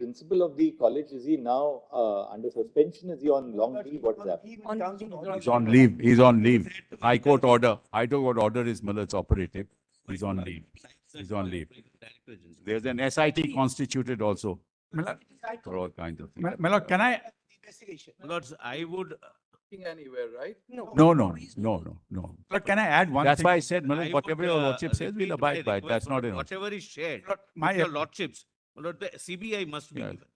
Speaker 1: principal of the college, is he now under suspension? Is he on long leave? What is that?
Speaker 2: He's on leave. He's on leave. High Court order. High Court order is Millard's operative. He's on leave. He's on leave. There's an SIT constituted also
Speaker 6: Milord,
Speaker 2: for all kinds of things.
Speaker 6: Milord, can I,
Speaker 3: My lords, I would,
Speaker 4: Anywhere, right?
Speaker 2: No.
Speaker 6: Milord, can I add one
Speaker 2: That's
Speaker 6: thing?
Speaker 2: why I said,
Speaker 3: I
Speaker 2: Millard,
Speaker 3: would,
Speaker 2: whatever your lordship says, we'll
Speaker 3: repeat my
Speaker 2: abide by it.
Speaker 3: request,
Speaker 2: That's
Speaker 3: my
Speaker 2: not
Speaker 3: lord,
Speaker 2: an option.
Speaker 3: whatever is shared,
Speaker 6: Milord,
Speaker 3: with
Speaker 6: my,
Speaker 3: your lordships, my lord, the CBI must be
Speaker 2: Yes.
Speaker 3: given.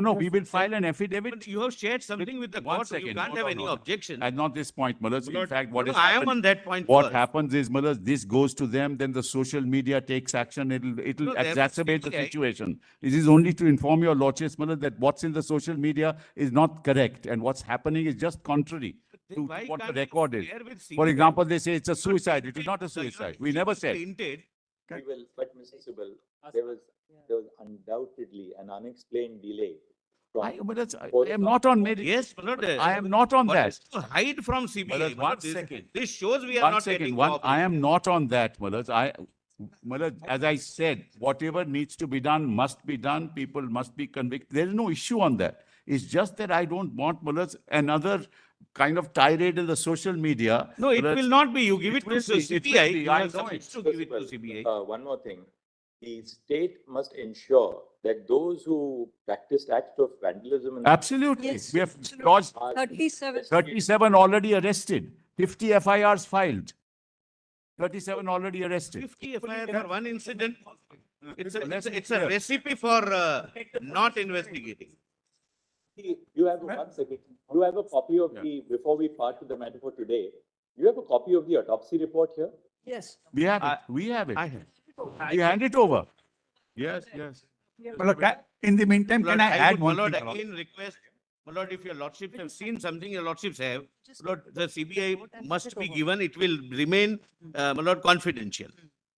Speaker 2: No, we will file an affidavit.
Speaker 3: But you have shared something with the
Speaker 2: One
Speaker 3: court, you
Speaker 2: second.
Speaker 3: can't
Speaker 2: No,
Speaker 3: have
Speaker 2: no,
Speaker 3: any
Speaker 2: no.
Speaker 3: objection.
Speaker 2: At not this point, Millard. In fact, what
Speaker 3: No,
Speaker 2: is
Speaker 3: I am on that point
Speaker 2: What
Speaker 3: first.
Speaker 2: happens is, Millard, this goes to them, then the social media takes action. It'll
Speaker 3: No, there was
Speaker 2: exacerbate the
Speaker 3: CBI.
Speaker 2: situation. It is only to inform your lordships, Millard, that what's in the social media is not correct, and what's happening is just contrary to
Speaker 3: Why
Speaker 2: what the
Speaker 3: can't we
Speaker 2: record is.
Speaker 3: share with
Speaker 2: For
Speaker 3: CBI?
Speaker 2: example, they say it's a suicide. It is not a
Speaker 3: So, you know,
Speaker 2: suicide. We never said.
Speaker 3: Hinted,
Speaker 1: We will, but Mr. Sibal, there was undoubtedly an unexplained delay. from-
Speaker 2: I am not on medical.
Speaker 3: yes, my lord.
Speaker 2: I am not on
Speaker 3: What
Speaker 2: that.
Speaker 3: is to hide from CBI?
Speaker 2: Millard,
Speaker 3: my lord,
Speaker 2: one second.
Speaker 3: This shows we are
Speaker 2: One
Speaker 3: not
Speaker 2: second,
Speaker 3: getting
Speaker 2: I am
Speaker 3: cooperation.
Speaker 2: not on that, Millard, as I said, whatever needs to be done must be done. People must be convicted. There is no issue on that. It's just that I don't want, Millard, another kind of tirade in the social media.
Speaker 3: No, it
Speaker 2: Millard.
Speaker 3: will not be. You give it to
Speaker 2: will be, it will
Speaker 3: CBI.
Speaker 2: be.
Speaker 3: You
Speaker 2: I
Speaker 3: have
Speaker 2: know
Speaker 3: supposed
Speaker 2: it.
Speaker 3: to give it to
Speaker 1: Sibal,
Speaker 3: CBI.
Speaker 1: One more thing. The state must ensure that those who practiced acts of vandalism and
Speaker 2: Absolutely.
Speaker 5: Yes,
Speaker 2: We have
Speaker 5: absolutely.
Speaker 2: lodged
Speaker 5: 37.
Speaker 2: 37 already arrested, 50 FIRs filed. 37 already arrested.
Speaker 3: 50 FIR for one incident. It's
Speaker 2: Let's be
Speaker 3: it's a
Speaker 2: clear.
Speaker 3: recipe for not investigating.
Speaker 1: You have, one second, you have a copy of the, before we part to the matter for today, you have a copy of the autopsy report here?
Speaker 5: Yes.
Speaker 2: We have it.
Speaker 3: I-
Speaker 2: We have it.
Speaker 3: I have.
Speaker 2: We hand it over. Yes.
Speaker 6: Milord, in the meantime,
Speaker 3: My
Speaker 6: can
Speaker 3: lord,
Speaker 6: I add
Speaker 3: would,
Speaker 6: one
Speaker 3: my lord,
Speaker 6: thing?
Speaker 3: again request, my lord, if your lordships have seen something, your lordships have, my lord, the CBI must be given, it will remain, my lord, confidential.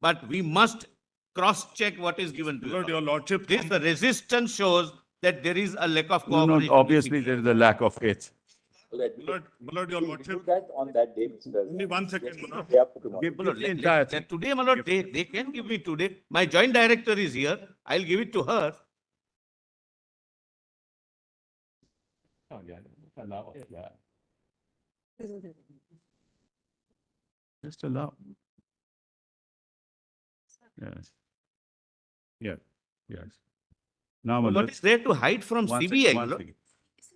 Speaker 3: But we must cross-check what is given to
Speaker 7: Lord,
Speaker 3: you.
Speaker 7: your lordship.
Speaker 3: This resistance shows that there is a lack of
Speaker 2: No,
Speaker 3: cooperation.
Speaker 2: obviously
Speaker 3: with
Speaker 2: there
Speaker 3: CBI.
Speaker 2: is a lack of faith.
Speaker 7: Lord, your
Speaker 1: We'll do
Speaker 7: lordship.
Speaker 1: that on that day, Mr. President.
Speaker 7: Only 1 second, my lord.
Speaker 1: Day after tomorrow.
Speaker 2: Give
Speaker 3: My lord,
Speaker 2: the entire thing.
Speaker 3: today, my lord, they can give me today. My joint director is here. I'll give it to her.
Speaker 2: Oh, yeah. Allow, yeah. Just allow. Yes. Yes. Now, my
Speaker 3: What
Speaker 2: lord,
Speaker 3: is there to hide from
Speaker 2: one
Speaker 3: CBI,
Speaker 2: second,
Speaker 3: my
Speaker 2: one
Speaker 3: lord?
Speaker 2: second.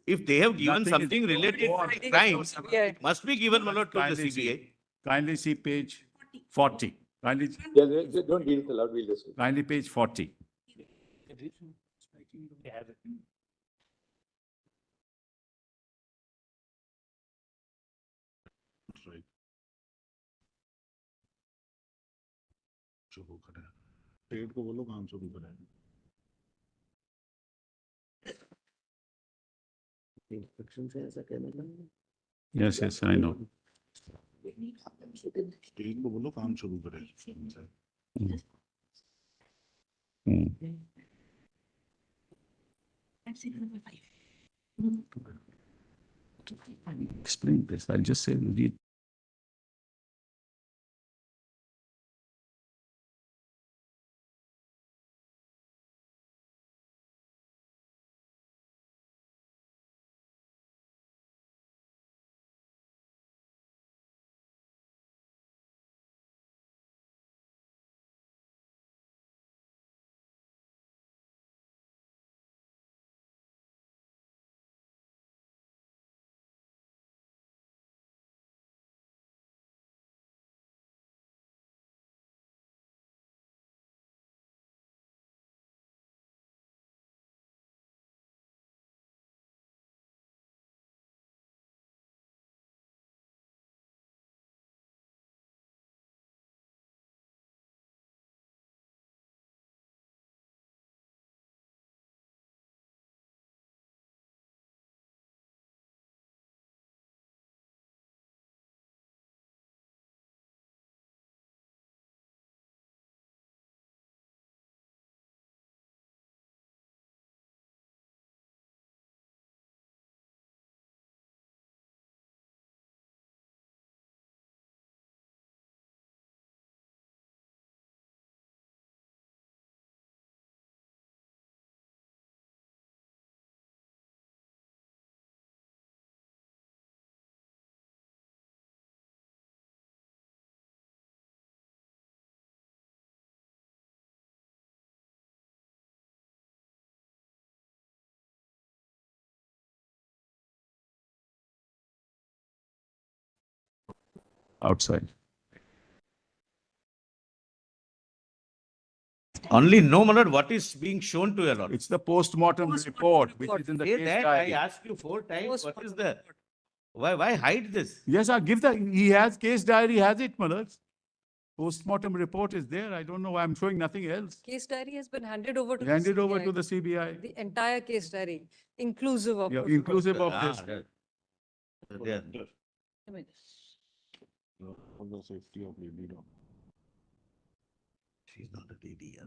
Speaker 3: If they have given
Speaker 2: Nothing is-
Speaker 3: something related to crimes, it must be given, my lord, to the
Speaker 2: Kindly
Speaker 3: CBI.
Speaker 2: see, kindly see page 40. Kindly,
Speaker 1: Don't read it aloud, we'll just.
Speaker 2: kindly page 40.
Speaker 7: शुरू करें पेट को बोलो काम शुरू करें
Speaker 2: Yes, I know.
Speaker 7: पेट को बोलो काम शुरू करें
Speaker 2: Hmm. Explain this. I'll just say, read outside.
Speaker 3: Only know, my lord, what is being shown to your lord.
Speaker 2: It's the post-mortem report, which is in the
Speaker 3: Say
Speaker 2: case
Speaker 3: that, I
Speaker 2: diary.
Speaker 3: asked you 4 times, what is the, why hide this?
Speaker 2: Yes, I give he has case diary, has it, my lord. Post-mortem report is there. I don't know why I'm showing nothing else.
Speaker 5: Case diary has been handed over to the
Speaker 2: Handed over to
Speaker 5: CBI.
Speaker 2: the CBI.
Speaker 5: The entire case diary, inclusive of.
Speaker 2: Yeah,
Speaker 5: protocol.
Speaker 2: inclusive of
Speaker 3: Ah,
Speaker 2: this.
Speaker 3: there.
Speaker 5: I mean,
Speaker 7: For the safety of lady dog.
Speaker 3: She's not a lady. Yeah.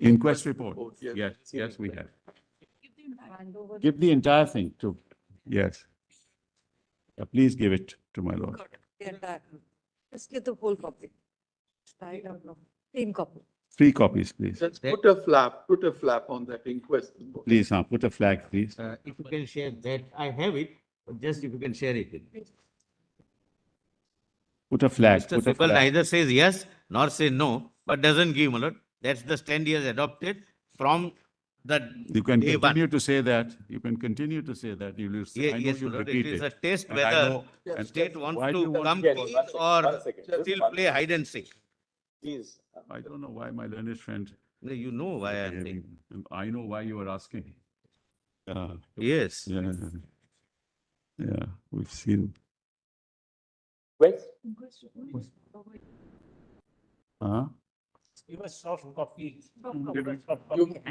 Speaker 2: Inquest report.
Speaker 4: Yes.
Speaker 2: Yes, yes, we have.
Speaker 5: Hand over
Speaker 2: Give the entire thing to, yes. Please give it to my lord.
Speaker 5: the entire, just get the whole copy. Tie it up now. Clean copy.
Speaker 2: 3 copies, please.
Speaker 4: Just put a flap on that inquest. report.
Speaker 2: Please, put a flag, please.
Speaker 3: If you can share that, I have it, but just if you can share it. with me.
Speaker 2: Put a flag,
Speaker 3: Mr.
Speaker 2: put a
Speaker 3: Sibal
Speaker 2: flag.
Speaker 3: neither says yes nor say no, but doesn't give, my lord. That's the stand he has adopted from the
Speaker 2: You can
Speaker 3: day one.
Speaker 2: continue to say that. You can continue to say that. You will say, I know
Speaker 3: Yes, my
Speaker 2: you'll
Speaker 3: lord,
Speaker 2: repeat
Speaker 3: it is a
Speaker 2: it.
Speaker 3: test
Speaker 2: And I
Speaker 3: whether
Speaker 2: know- and
Speaker 3: state wants
Speaker 2: why do you
Speaker 3: to
Speaker 2: want
Speaker 3: come
Speaker 1: Again,
Speaker 3: clean
Speaker 1: one second,
Speaker 3: or
Speaker 1: one second, just
Speaker 3: still
Speaker 1: one
Speaker 3: play
Speaker 1: second.
Speaker 3: hide and seek.
Speaker 1: Please,
Speaker 2: I don't know why my learned friend.
Speaker 3: No, you know why I'm saying.
Speaker 2: I know why you are asking.
Speaker 3: Yes.
Speaker 2: Yeah. Yeah, we've seen.
Speaker 1: Quest,
Speaker 2: Huh?
Speaker 8: Give a soft copy.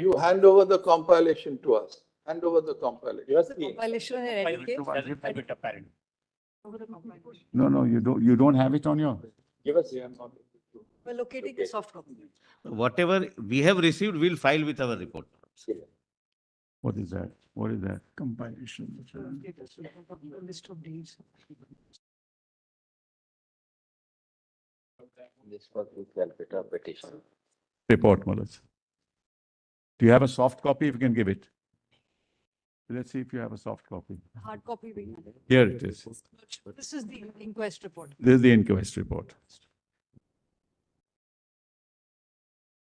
Speaker 4: You hand over the compilation to us. Hand over the compilation.
Speaker 1: just the,
Speaker 5: Compilation in any case.
Speaker 2: No, you don't have it on your.
Speaker 1: give us.
Speaker 5: We're locating the soft copy.
Speaker 3: Whatever we have received, we'll file with our report.
Speaker 2: What is that? What is that?
Speaker 6: Compilation.
Speaker 5: List of deeds.
Speaker 1: This was the petition.
Speaker 2: Report, Mullah. Do you have a soft copy? If you can give it. Let's see if you have a soft copy.
Speaker 5: Hard copy we have.
Speaker 2: Here it is.
Speaker 5: This is the inquest report.
Speaker 2: This is the inquest report.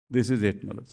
Speaker 2: This is it, Mullah.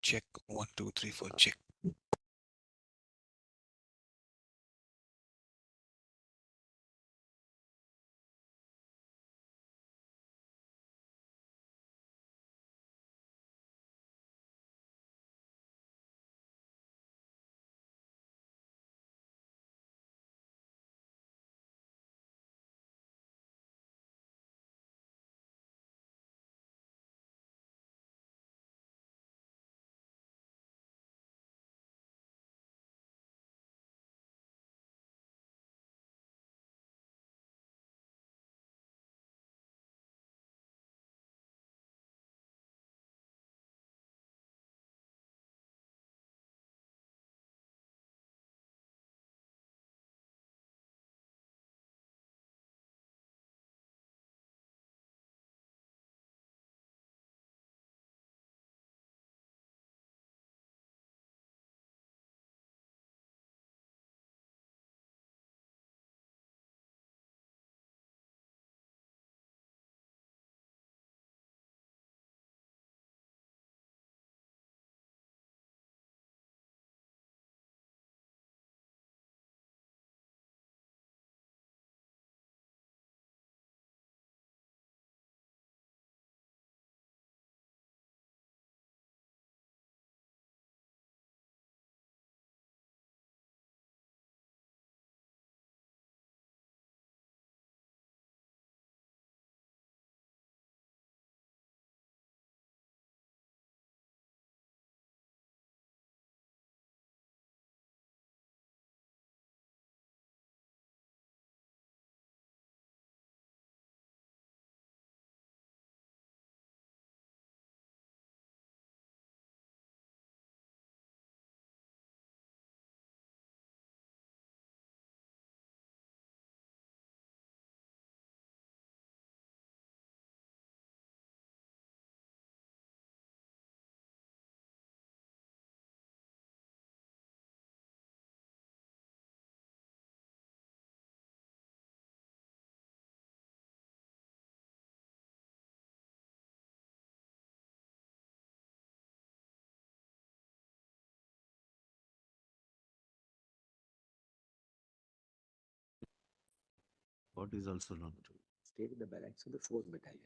Speaker 6: Check 1, 2, 3, 4. Check.
Speaker 3: What is also not true?
Speaker 9: Stay with the barracks of the 4th Battalion.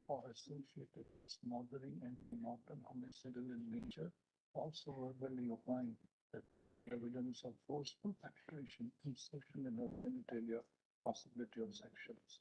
Speaker 6: Or associated with smothering and not homicidal in nature, also verbally opined that Evidence of forceful penetration, insertion in the genitalia, possibility of sections.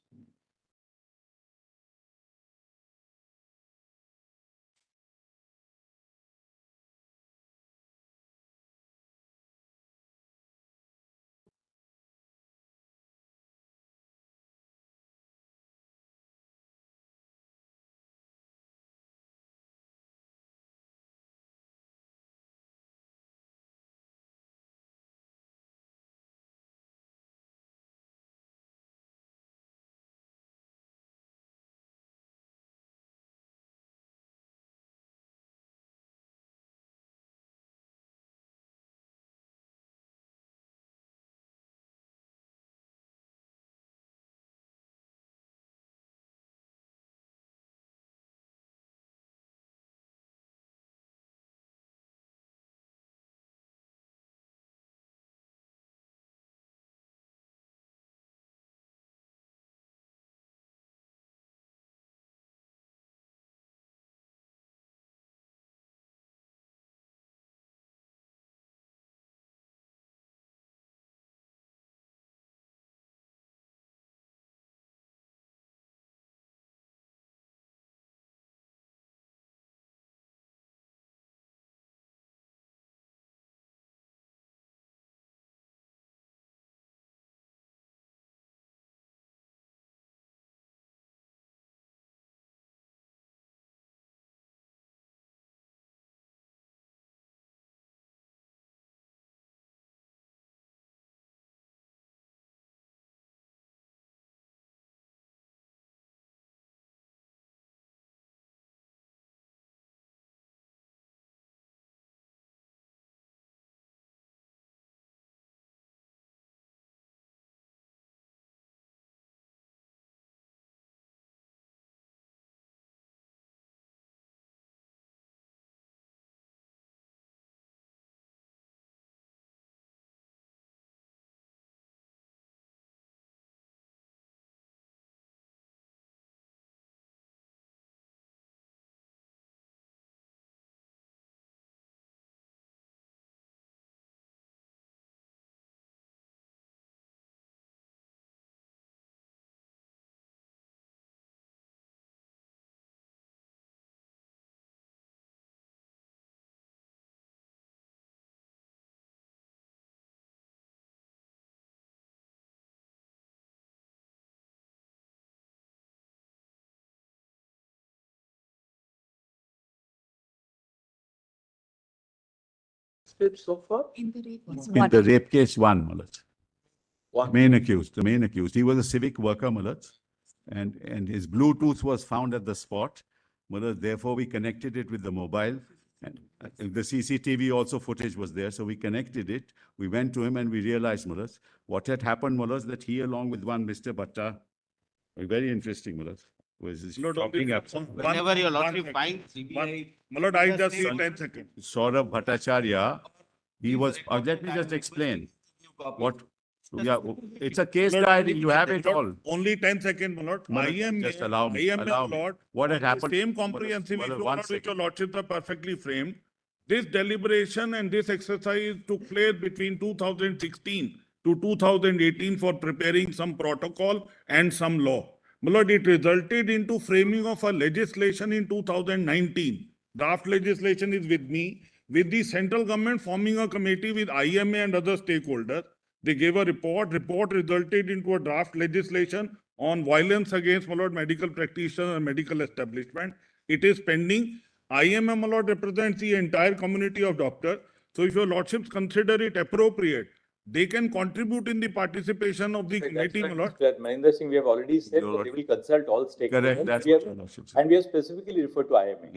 Speaker 1: So far?
Speaker 5: In the rape case.
Speaker 2: In the rape case, one, Malaj.
Speaker 1: One.
Speaker 2: The main accused. He was a civic worker, Malaj, and his Bluetooth was found at the spot. Malaj, therefore, we connected it with the mobile. And the CCTV also footage was there, so we connected it. We went to him and we realized, Malaj, what had happened, Malaj, that he along with one Mr. Bhatta, very interesting, Malaj, was this talking up.
Speaker 3: Whenever your lordship finds CBI.
Speaker 7: My lord, I just need 10 seconds.
Speaker 2: Saurabh Bhattacharya, he was, let me just explain what, yeah, it's a case
Speaker 7: Lord,
Speaker 2: diary, you have it all.
Speaker 7: Only 10 seconds, my lord.
Speaker 2: Malad,
Speaker 7: I am,
Speaker 2: just allow me,
Speaker 7: my lord.
Speaker 2: What had
Speaker 7: the
Speaker 2: happened?
Speaker 7: Same comprehensive
Speaker 2: Malad,
Speaker 7: issue,
Speaker 2: one
Speaker 7: Lord, which
Speaker 2: second.
Speaker 7: your lordships are perfectly framed. This deliberation and this exercise took place between 2016 to 2018 for preparing some protocol and some law. My lord, it resulted into framing of a legislation in 2019. Draft legislation is with me, with the central government forming a committee with IMA and other stakeholders. They gave a report. Report resulted into a draft legislation on violence against, my lord, medical practitioners and medical establishment. It is pending. IMA, my lord, represents the entire community of doctors. So if your lordships consider it appropriate, they can contribute in the participation of the committee, my lord.
Speaker 1: Mahendra Singh, we have already said
Speaker 2: Your
Speaker 1: that they will consult all stakeholders.
Speaker 2: Correct, that's
Speaker 1: We have-
Speaker 2: what your lordship said.
Speaker 1: And we have specifically referred to IMA.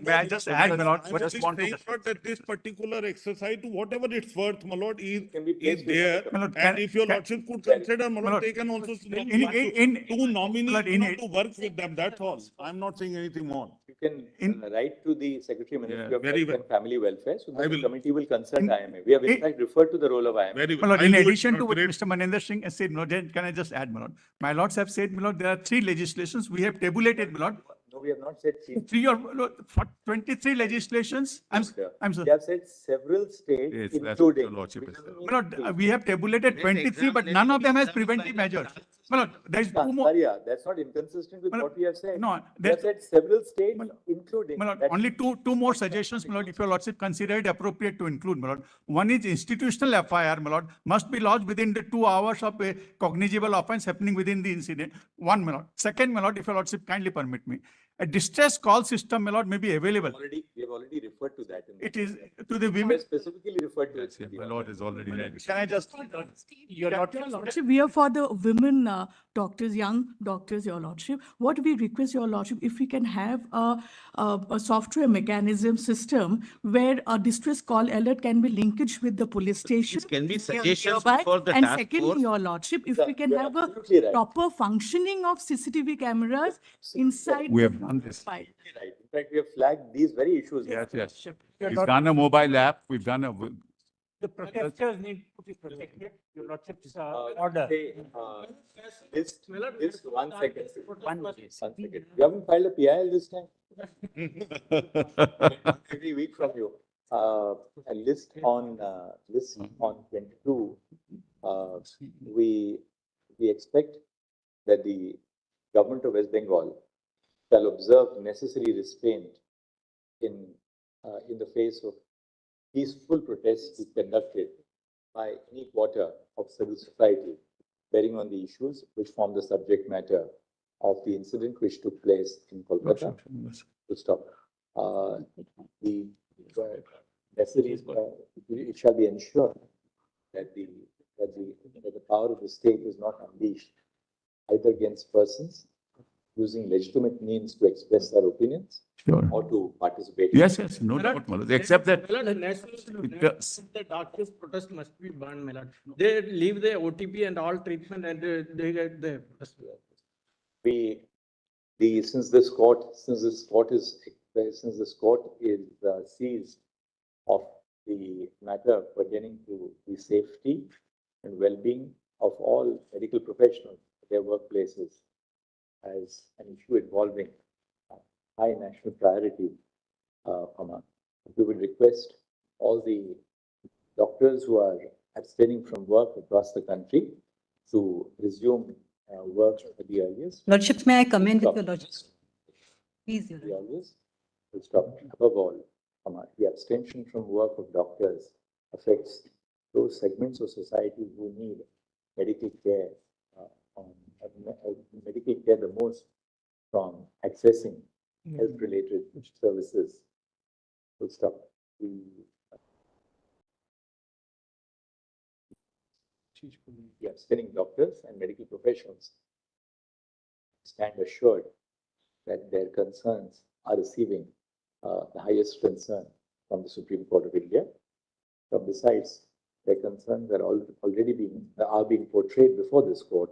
Speaker 6: May I just add, my lord,
Speaker 7: I'm
Speaker 6: just
Speaker 7: only
Speaker 6: want to.
Speaker 7: saying, Lord, that this particular exercise, to whatever it's worth, my lord,
Speaker 1: Can be
Speaker 7: is
Speaker 1: placed before
Speaker 7: there.
Speaker 1: the
Speaker 6: My lord,
Speaker 7: And
Speaker 6: can-
Speaker 7: if your
Speaker 6: can-
Speaker 7: lordship could
Speaker 1: Sorry.
Speaker 7: consider, my
Speaker 6: My
Speaker 7: lord,
Speaker 6: lord,
Speaker 7: they can also
Speaker 6: in-
Speaker 7: two nominees,
Speaker 6: Lord,
Speaker 7: you know, to work with them, that's all. I'm not saying anything more.
Speaker 1: You can write to the Secretary Ministry
Speaker 2: Yeah,
Speaker 1: of
Speaker 7: very
Speaker 1: Health
Speaker 7: well.
Speaker 1: and Family Welfare, so
Speaker 7: I
Speaker 1: that the
Speaker 7: will.
Speaker 1: committee will consult IMA. We have in fact referred to the role of IMA.
Speaker 7: Very
Speaker 6: My
Speaker 7: well.
Speaker 6: lord,
Speaker 7: I'll
Speaker 6: in
Speaker 7: do it,
Speaker 6: addition
Speaker 7: my
Speaker 6: to
Speaker 7: lord.
Speaker 6: what
Speaker 7: Great.
Speaker 6: Mr. Manendra Singh has said, my lord, can I just add, my lord? My lords have said, my lord, there are three legislations. We have tabulated, my lord.
Speaker 1: No, we have not said chief.
Speaker 6: for 23 legislations, I'm
Speaker 1: We
Speaker 6: sorry.
Speaker 1: have said several states,
Speaker 2: Yes, that's what
Speaker 1: including.
Speaker 2: your lordship
Speaker 1: which
Speaker 2: is
Speaker 1: doesn't
Speaker 2: saying.
Speaker 1: mean
Speaker 6: My lord,
Speaker 1: states.
Speaker 6: we have tabulated 23, but none of them has preventive measures. My lord, there is two more.
Speaker 1: Saria, that's not inconsistent with
Speaker 6: My lord,
Speaker 1: what we have said.
Speaker 6: no,
Speaker 1: We have
Speaker 6: there's-
Speaker 1: said several states,
Speaker 6: My lord,
Speaker 1: including.
Speaker 6: My lord,
Speaker 1: That's-
Speaker 6: only two more suggestions, my lord, if your lordship consider it appropriate to include, my lord. One is institutional FIR, my lord, must be lodged within the 2 hours of a cognizable offence happening within the incident. One, my lord. Second, my lord, if your lordship kindly permit me, a distress call system, my lord, may be available.
Speaker 1: We have already referred to that.
Speaker 6: It is to the
Speaker 1: We
Speaker 6: women.
Speaker 1: have specifically referred to it.
Speaker 2: Yes, yes, my lord is already ready.
Speaker 6: Can I just?
Speaker 8: Your lordship,
Speaker 5: Lordship, we are for the women doctors, young doctors, your lordship. What we request, your lordship, if we can have a software mechanism system where a distress call alert can be linkaged with the police station.
Speaker 3: These can be suggestions
Speaker 5: Hereby.
Speaker 3: for the
Speaker 5: And
Speaker 3: task
Speaker 5: secondly,
Speaker 3: force.
Speaker 5: your lordship, if
Speaker 1: Yeah,
Speaker 5: we can
Speaker 1: you're
Speaker 5: have a
Speaker 1: absolutely right.
Speaker 5: proper functioning of CCTV cameras inside.
Speaker 2: We
Speaker 5: the
Speaker 2: have done this.
Speaker 5: file.
Speaker 1: Right. In fact, we have flagged these very issues.
Speaker 2: Yes, yes.
Speaker 8: your
Speaker 2: We've
Speaker 8: lordship,
Speaker 2: done a mobile app, we've done a,
Speaker 8: the protesters need to be protected. Your lordship's order.
Speaker 1: Say, list, one second.
Speaker 8: One
Speaker 1: One second. You haven't filed a PIL this time? Every week from you. A list on 22, we expect that the government of West Bengal shall observe necessary restraint in the face of peaceful protests conducted by any quarter of civil society bearing on the issues which form the subject matter of the incident which took place in Kolkata. To stop. The necessary, it shall be ensured that the power of the state is not unleashed either against persons using legitimate means to express their opinions
Speaker 2: sure.
Speaker 1: or to participate.
Speaker 2: Yes, yes, no doubt, my lord. Except that,
Speaker 9: The doctors' protest must be banned, my lord. They leave the OTP and all treatment and they get the.
Speaker 1: Since this court is seized of the matter pertaining to the safety and well-being of all medical professionals at their workplaces as an issue involving high national priority, we would request all the doctors who are abstaining from work across the country to resume work at the earliest.
Speaker 5: Lordship, may I come in with
Speaker 1: Stop.
Speaker 5: your lordship? Please, your
Speaker 1: The earliest will stop. Above all, the abstention from work of doctors affects those segments of society who need medical care, medical care the most from accessing health-related services. Will stop. The abstaining doctors and medical professionals stand assured that their concerns are receiving the highest concern from the Supreme Court of India. But besides, their concerns are already being portrayed before this court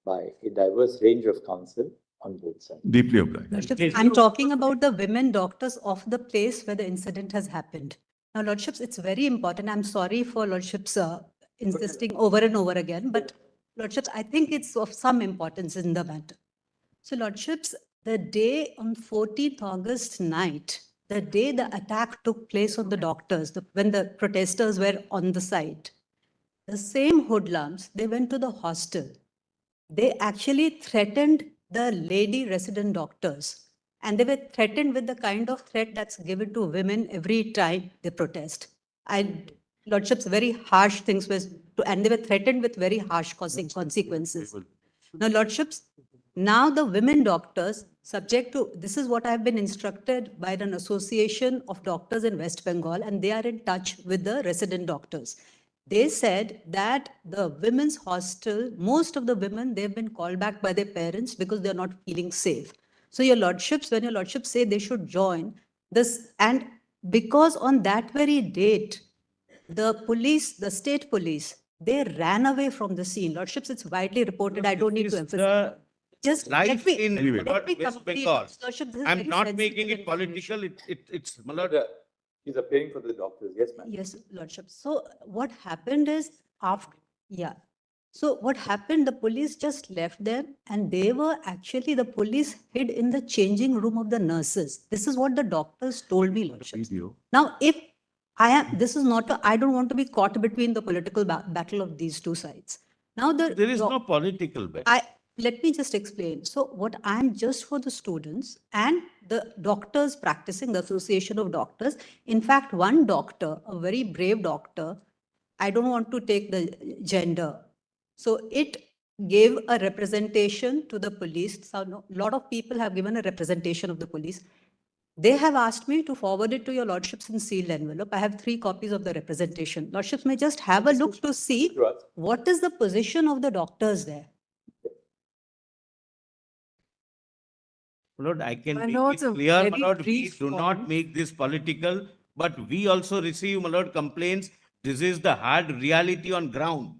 Speaker 1: by a diverse range of counsel on both sides.
Speaker 2: deeply obliged.
Speaker 5: Lordship, I'm talking about the women doctors of the place where the incident has happened. Now, Lordships, it's very important. I'm sorry for Lordships insisting over and over again, but Lordships, I think it's of some importance in the matter. So, Lordships, the day on 14th August night, the day the attack took place on the doctors, when the protesters were on the site, the same hoodlums, they went to the hostel. They actually threatened the lady resident doctors. And they were threatened with the kind of threat that's given to women every time they protest. And Lordships, very harsh things and they were threatened with very harsh consequences. Now, Lordships, now the women doctors, subject to, this is what I've been instructed by an association of doctors in West Bengal, and they are in touch with the resident doctors. They said that the women's hostel, most of the women, they've been called back by their parents because they're not feeling safe. So your lordships, when your lordships say they should join this, and because on that very date, the police, the state police, they ran away from the scene. Lordships, it's widely reported. I don't need to emphasize. Just
Speaker 3: Life
Speaker 5: let me,
Speaker 3: in
Speaker 2: Anyway.
Speaker 5: let me
Speaker 3: West
Speaker 5: complete.
Speaker 3: Bengal.
Speaker 5: Lordship, this is
Speaker 3: I'm
Speaker 5: very
Speaker 3: not
Speaker 5: sensitive
Speaker 3: making it
Speaker 5: information.
Speaker 3: political, it's, my
Speaker 1: Lord,
Speaker 3: lord,
Speaker 1: he's appearing for the doctors. Yes, ma'am.
Speaker 5: Yes, Lordship. So what happened is after, yeah, So what happened, the police just left them and they were actually, the police hid in the changing room of the nurses. This is what the doctors told me, Lordship.
Speaker 2: Video.
Speaker 5: Now, if this is not, I don't want to be caught between the political battle of these two sides. Now,
Speaker 3: There is no political battle.
Speaker 5: let me just explain. So what I'm just for the students and the doctors practicing, the Association of Doctors. In fact, one doctor, a very brave doctor, I don't want to take the gender. So it gave a representation to the police. So a lot of people have given a representation of the police. They have asked me to forward it to your lordships in sealed envelope. I have 3 copies of the representation. Lordships may just have a look to see what is the position of the doctors there.
Speaker 3: My lord, I can
Speaker 5: My
Speaker 3: make
Speaker 5: lord,
Speaker 3: it
Speaker 5: a
Speaker 3: clear, my
Speaker 5: very
Speaker 3: lord, we
Speaker 5: brief
Speaker 3: do not
Speaker 5: point.
Speaker 3: make this political, but we also receive, my lord, complaints. This is the hard reality on ground.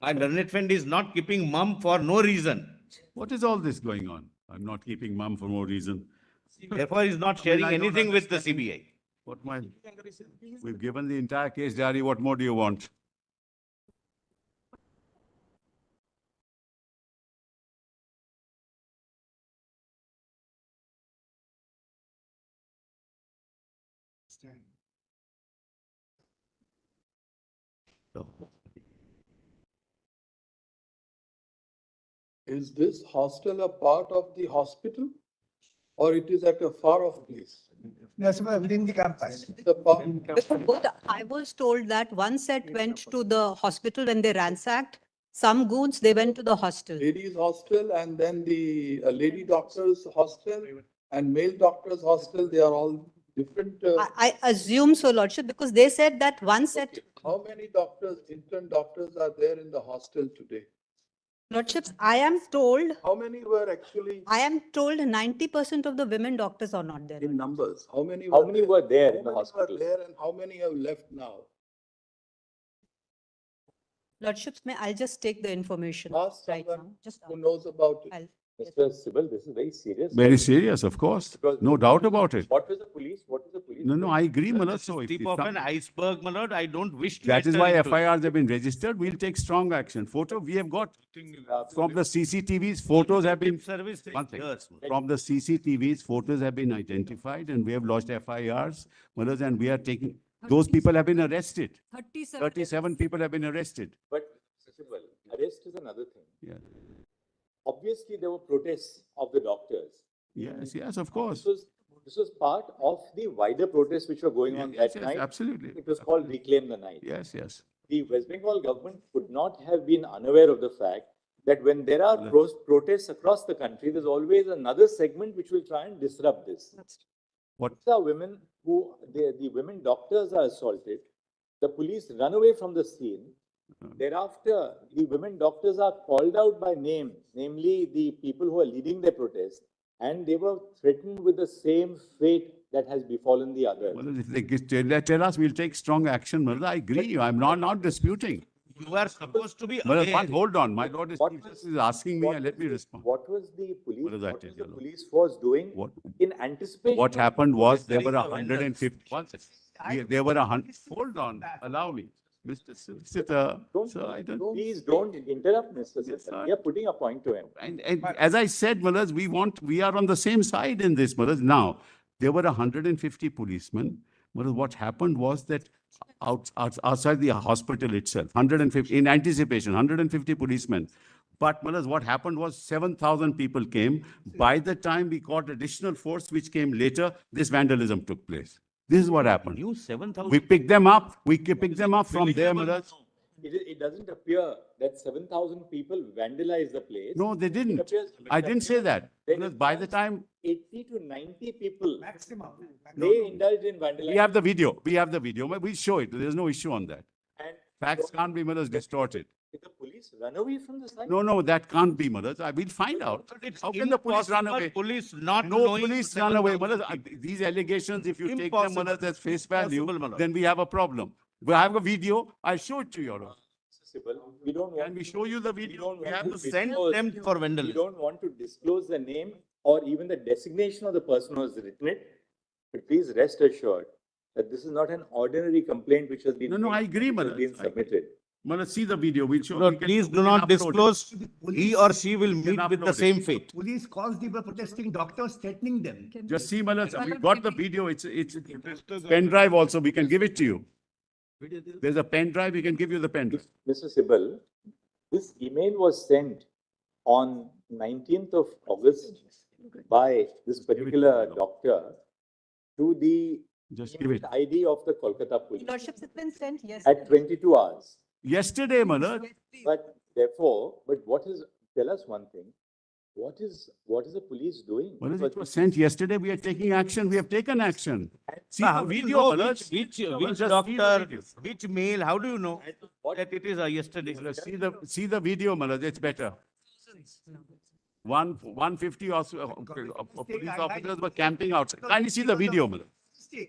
Speaker 3: Our learned friend is not keeping mum for no reason.
Speaker 2: What is all this going on? I'm not keeping mum for no reason.
Speaker 3: Therefore, is not
Speaker 2: I
Speaker 3: sharing
Speaker 2: don't
Speaker 3: anything with the
Speaker 2: understand.
Speaker 3: CBI.
Speaker 2: What my, we've given the entire case diary. What more do you want?
Speaker 4: Is this hostel a part of the hospital? Or it is at a far off place?
Speaker 8: Yes, within the campus.
Speaker 4: The part,
Speaker 5: But I was told that one set went to the hospital when they ransacked. Some goons, they went to the hostel.
Speaker 4: ladies hostel and then the lady doctors hostel and male doctors hostel, they are all different.
Speaker 5: I assume so, Lordship, because they said that one set,
Speaker 4: How many doctors, intern doctors are there in the hostel today?
Speaker 5: Lordships, I am told
Speaker 4: How many were actually
Speaker 5: 90% of the women doctors are not there.
Speaker 4: in numbers? How many
Speaker 1: How
Speaker 4: were
Speaker 1: many
Speaker 4: there?
Speaker 1: were there
Speaker 4: How
Speaker 1: in the
Speaker 4: many were
Speaker 1: hospital?
Speaker 4: there and how many have left now?
Speaker 5: Lordships, I'll just take the information
Speaker 4: Ask
Speaker 5: right now.
Speaker 4: someone
Speaker 5: Just
Speaker 4: who knows about it.
Speaker 5: I'll.
Speaker 1: Mr. Sibal, this is very serious.
Speaker 2: Very serious, of course.
Speaker 1: Because
Speaker 2: No doubt about it.
Speaker 1: What was the police? What was the police?
Speaker 2: No, I agree, my lord.
Speaker 3: This
Speaker 2: So
Speaker 3: is
Speaker 2: if
Speaker 3: tip
Speaker 2: if
Speaker 3: of
Speaker 2: some-
Speaker 3: an iceberg, my lord. I don't wish to.
Speaker 2: that is
Speaker 3: enter
Speaker 2: why
Speaker 3: into it.
Speaker 2: FIRs have been registered. We'll take strong action. Photo, we have got from the CCTVs, photos have been,
Speaker 3: Service takes
Speaker 2: one thing.
Speaker 3: years.
Speaker 2: From the CCTVs, photos have been identified and we have lodged FIRs, my lords, and we are taking, those people have been arrested. 37 people have been arrested.
Speaker 1: But, Mr. Sibal, arrest is another thing.
Speaker 2: Yeah.
Speaker 1: Obviously, there were protests of the doctors.
Speaker 2: Yes, of course.
Speaker 1: This was part of the wider protests which were going on
Speaker 2: Yes,
Speaker 1: that
Speaker 2: yes,
Speaker 1: night.
Speaker 2: absolutely.
Speaker 1: It was called Reclaim the Night.
Speaker 2: Yes.
Speaker 1: The West Bengal government could not have been unaware of the fact that when there are protests across the country, there's always another segment which will try and disrupt this.
Speaker 2: What?
Speaker 1: The women the women doctors are assaulted, the police run away from the scene. Thereafter, the women doctors are called out by name, namely the people who are leading the protest, and they were threatened with the same fate that has befallen the others.
Speaker 2: Well, if they tell us, we'll take strong action. Well, I agree. I'm not disputing.
Speaker 3: You are supposed to be
Speaker 2: Well,
Speaker 3: aware.
Speaker 2: hold on. My lord is asking me, and let me respond.
Speaker 1: What was the police?
Speaker 2: What does that
Speaker 1: What
Speaker 2: tell
Speaker 1: was the
Speaker 2: you, Lord?
Speaker 1: police force doing
Speaker 2: What?
Speaker 1: in anticipation?
Speaker 2: What happened was there were
Speaker 3: There is a
Speaker 2: 150. There were 100. Hold on, allow me. Mr. Sitter, sir, I don't.
Speaker 1: Please don't interrupt, Mr.
Speaker 2: Yes,
Speaker 1: Sir.
Speaker 2: sir.
Speaker 1: We are putting a point to him.
Speaker 2: And as I said, Mullahs, we are on the same side in this, Mullahs. Now, there were 150 policemen. Mullahs, what happened was that outside the hospital itself, 150, in anticipation, 150 policemen. But Mullahs, what happened was 7,000 people came. By the time we got additional force, which came later, this vandalism took place. This is what happened.
Speaker 3: You 7,000.
Speaker 2: We picked them up. We picked them up from there, Mullahs.
Speaker 1: It doesn't appear that 7,000 people vandalized the place.
Speaker 2: No, they
Speaker 1: It
Speaker 2: didn't.
Speaker 1: appears-
Speaker 2: I didn't say that.
Speaker 1: There
Speaker 2: Because
Speaker 1: is
Speaker 2: by the time
Speaker 1: 80 to 90 people,
Speaker 8: Maximum.
Speaker 1: they indulged in vandalism.
Speaker 2: we have the video, we'll show it. There's no issue on that.
Speaker 1: And
Speaker 2: Facts can't be, Mullahs, distorted.
Speaker 1: did the police run away from the site?
Speaker 2: No, that can't be, Mullahs. We'll find out. How can the police run
Speaker 3: Impossible
Speaker 2: away?
Speaker 3: Police not
Speaker 2: No
Speaker 3: knowing
Speaker 2: police run away,
Speaker 3: 7,000
Speaker 2: Mullahs.
Speaker 3: people.
Speaker 2: These allegations, if you take them,
Speaker 3: Impossible.
Speaker 2: Mullahs, as face value,
Speaker 3: Impossible, Mullahs.
Speaker 2: then we have a problem. We have a video. I'll show it to you, Your Honor.
Speaker 1: Sibal, we don't want.
Speaker 2: Can we show you the
Speaker 1: we
Speaker 2: video?
Speaker 1: don't
Speaker 2: We
Speaker 1: want
Speaker 2: have
Speaker 1: to
Speaker 2: the
Speaker 3: Send
Speaker 1: disclose-
Speaker 3: them for
Speaker 1: We
Speaker 3: vandalism.
Speaker 1: don't want to disclose the name or even the designation of the person who has written it. But please rest assured that this is not an ordinary complaint which has been.
Speaker 2: No, I agree,
Speaker 1: which has
Speaker 2: Manoj.
Speaker 1: been
Speaker 2: I agree.
Speaker 1: submitted.
Speaker 2: Well, see the video, we'll show.
Speaker 3: No,
Speaker 2: we can-
Speaker 3: please
Speaker 2: we
Speaker 3: do
Speaker 2: can
Speaker 3: not
Speaker 2: upload it.
Speaker 3: disclose. He or she will
Speaker 2: can
Speaker 3: meet with the
Speaker 2: upload it.
Speaker 3: same fate.
Speaker 10: Police calls the protesting doctors, threatening them.
Speaker 2: Just see, Malas, we got the video, it's pen drive also, we can give it to you. There's a pen drive, we can give you the pen drive.
Speaker 1: Mr. Sibal, this email was sent on 19th of August by this particular doctor to the
Speaker 2: Just give it.
Speaker 1: ID of the Kolkata police
Speaker 5: Lordships, it's been sent
Speaker 1: at
Speaker 5: yesterday.
Speaker 1: 22 hours.
Speaker 2: Yesterday, Malas,
Speaker 1: But therefore, tell us one thing, what is the police doing?
Speaker 2: Malas,
Speaker 1: Because
Speaker 2: it was sent yesterday, we are taking action, we have taken action. See
Speaker 3: How
Speaker 2: the
Speaker 3: do you
Speaker 2: video,
Speaker 3: know
Speaker 2: Malas.
Speaker 3: which
Speaker 2: just see the
Speaker 3: doctor,
Speaker 2: video.
Speaker 3: which mail, how do you know
Speaker 1: what-
Speaker 3: that it is yesterday?
Speaker 2: Malas, see the video, Malas, it's better. 150 police officers were camping outside. Kindly see the video, Malas.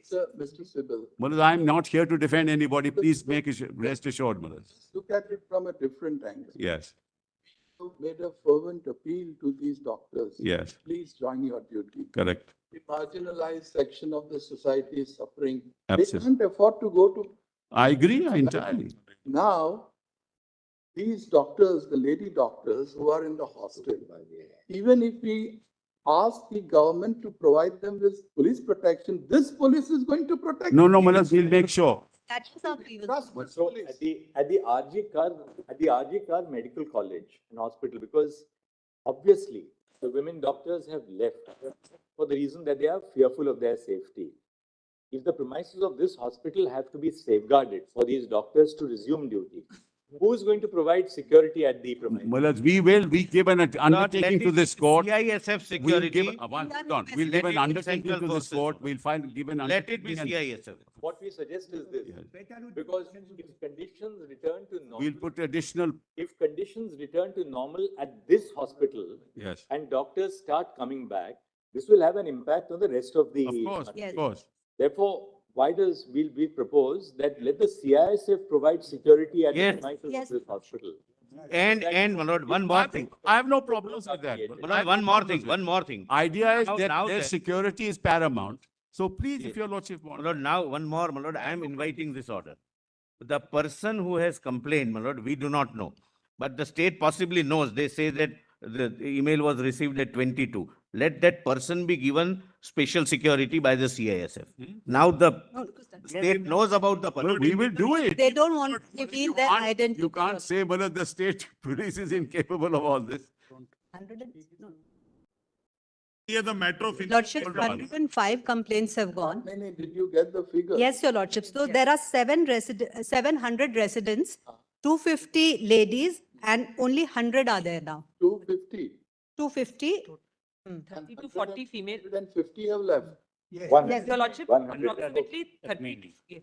Speaker 4: Sir, Mr. Sibal,
Speaker 2: Malas, I'm not here to defend anybody, please make it, rest assured, Malas.
Speaker 4: look at it from a different angle.
Speaker 2: Yes,
Speaker 4: You made a fervent appeal to these doctors.
Speaker 2: yes,
Speaker 4: Please join your duty.
Speaker 2: correct.
Speaker 4: The marginalized section of the society is suffering.
Speaker 2: Absolutely.
Speaker 4: They can't afford to go to.
Speaker 2: I agree entirely.
Speaker 4: Now, these doctors, the lady doctors who are in the hostel, even if we ask the government to provide them with police protection, this police is going to protect.
Speaker 2: No, Malas, we'll make sure.
Speaker 5: That is our grievance.
Speaker 4: Trust this
Speaker 1: So
Speaker 4: police.
Speaker 1: at the RG Kar Medical College and Hospital, because obviously the women doctors have left for the reason that they are fearful of their safety. If the premises of this hospital have to be safeguarded for these doctors to resume duty, who is going to provide security at the premises?
Speaker 2: Malas, we give an undertaking to this court.
Speaker 3: CISF
Speaker 2: We'll give,
Speaker 3: security,
Speaker 2: hold on, we'll
Speaker 3: Let
Speaker 2: give
Speaker 3: it
Speaker 2: an
Speaker 3: be
Speaker 2: undertaking
Speaker 3: central
Speaker 2: to this
Speaker 3: forces.
Speaker 2: court, we'll give an
Speaker 3: let it be
Speaker 2: undertaking and
Speaker 3: CISF.
Speaker 1: What we suggest is this,
Speaker 2: Yes.
Speaker 1: because if conditions return to normal,
Speaker 2: we'll put additional,
Speaker 1: if conditions return to normal at this hospital
Speaker 2: yes,
Speaker 1: and doctors start coming back, this will have an impact on the rest of the.
Speaker 2: of course,
Speaker 5: Yes.
Speaker 2: of course.
Speaker 1: Therefore, why does we propose that let the CISF provide security at the
Speaker 3: Yes.
Speaker 1: premises
Speaker 5: Yes.
Speaker 1: of this hospital?
Speaker 3: And my lord, one more thing.
Speaker 2: I have no problems with that.
Speaker 1: My
Speaker 3: My lord, one more thing.
Speaker 2: Idea is
Speaker 3: Now-
Speaker 2: that
Speaker 3: now
Speaker 2: their
Speaker 3: that-
Speaker 2: security is paramount. So please, if your lordship
Speaker 3: My
Speaker 2: wants.
Speaker 3: lord, now one more, my lord, I am inviting this order. The person who has complained, my lord, we do not know. But the state possibly knows. They say that the email was received at 22. Let that person be given special security by the CISF. Now the
Speaker 5: No, because that-
Speaker 3: state knows about the person.
Speaker 2: We will do it.
Speaker 5: They don't want to reveal their identity.
Speaker 2: You can't say, well, the state police is incapable of all this.
Speaker 5: 100 and- no.
Speaker 7: Here the matter of.
Speaker 5: Lordship, 105 complaints have gone.
Speaker 4: Many, did you get the figure?
Speaker 5: Yes, your lordship. So there are 700 residents, 250 ladies, and only 100 are there now.
Speaker 4: 250.
Speaker 5: 250.
Speaker 11: 30 to 40 female.
Speaker 4: 150 have left.
Speaker 1: One-
Speaker 5: Yes,
Speaker 11: Your lordship,
Speaker 1: 100.
Speaker 11: approximately 30. Yes.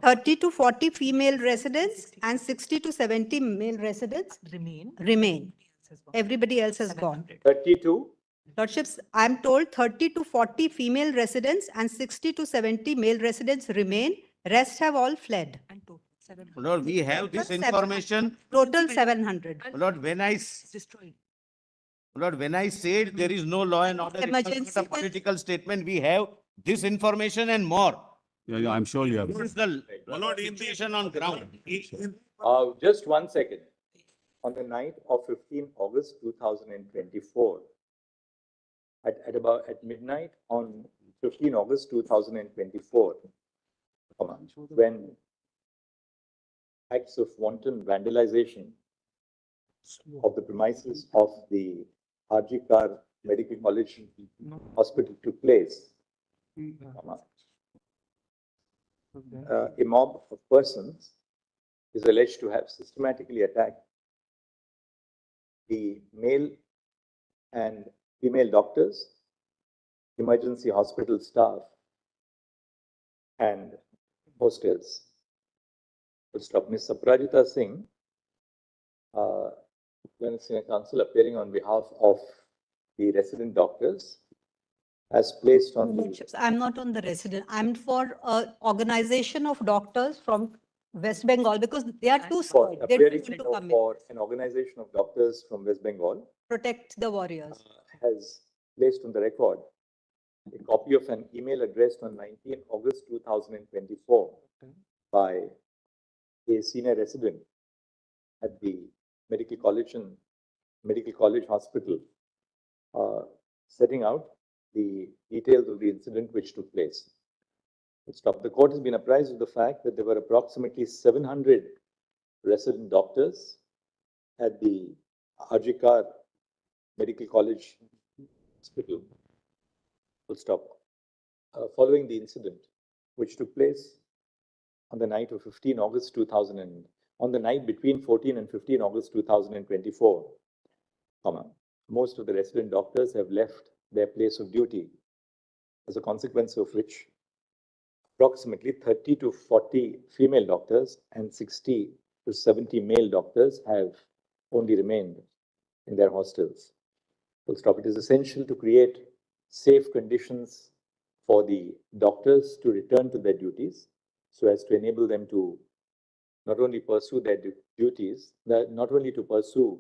Speaker 5: 30 to 40 female residents and 60 to 70 male residents remain. Everybody else has gone.
Speaker 1: 32,
Speaker 5: Lordships, I'm told 30 to 40 female residents and 60 to 70 male residents remain. Rest have all fled.
Speaker 11: And total, 700.
Speaker 3: My lord, we have this
Speaker 5: Seven-
Speaker 3: information.
Speaker 5: Total 700.
Speaker 3: My lord, when I,
Speaker 11: Destroyed.
Speaker 3: Lord, when I said there is no law and order, it was not
Speaker 5: Emergency
Speaker 3: a political statement. We have this information and more.
Speaker 2: Yeah, I'm sure you have.
Speaker 3: This is the
Speaker 7: My lord, in the-
Speaker 3: situation on ground.
Speaker 1: just 1 second. On the night of 15 August 2024, at midnight on 15 August 2024, when acts of wanton vandalization of the premises of the RG Kar Medical College Hospital took place, a mob of persons is alleged to have systematically attacked the male and female doctors, emergency hospital staff, and hostels. Full stop. Ms. Saprajita Singh, Women's Senior Council, appearing on behalf of the resident doctors, has placed on the
Speaker 5: Lordships, I'm not on the resident. I'm for organization of doctors from West Bengal because they are too
Speaker 1: for
Speaker 5: scared. They don't
Speaker 1: appearing
Speaker 5: want to come in.
Speaker 1: for an organization of doctors from West Bengal,
Speaker 5: Protect the warriors.
Speaker 1: has placed on the record a copy of an email addressed on 19 August 2024 by a senior resident at the Medical College Hospital, setting out the details of the incident which took place. The court has been apprised of the fact that there were approximately 700 resident doctors at the Arjikar Medical College Hospital. Following the incident, which took place on the night of 15 August 2000 and on the night between 14 and 15 August 2024, most of the resident doctors have left their place of duty, as a consequence of which approximately 30 to 40 female doctors and 60 to 70 male doctors have only remained in their hostels. It is essential to create safe conditions for the doctors to return to their duties so as to enable them to not only pursue their duties, not only to pursue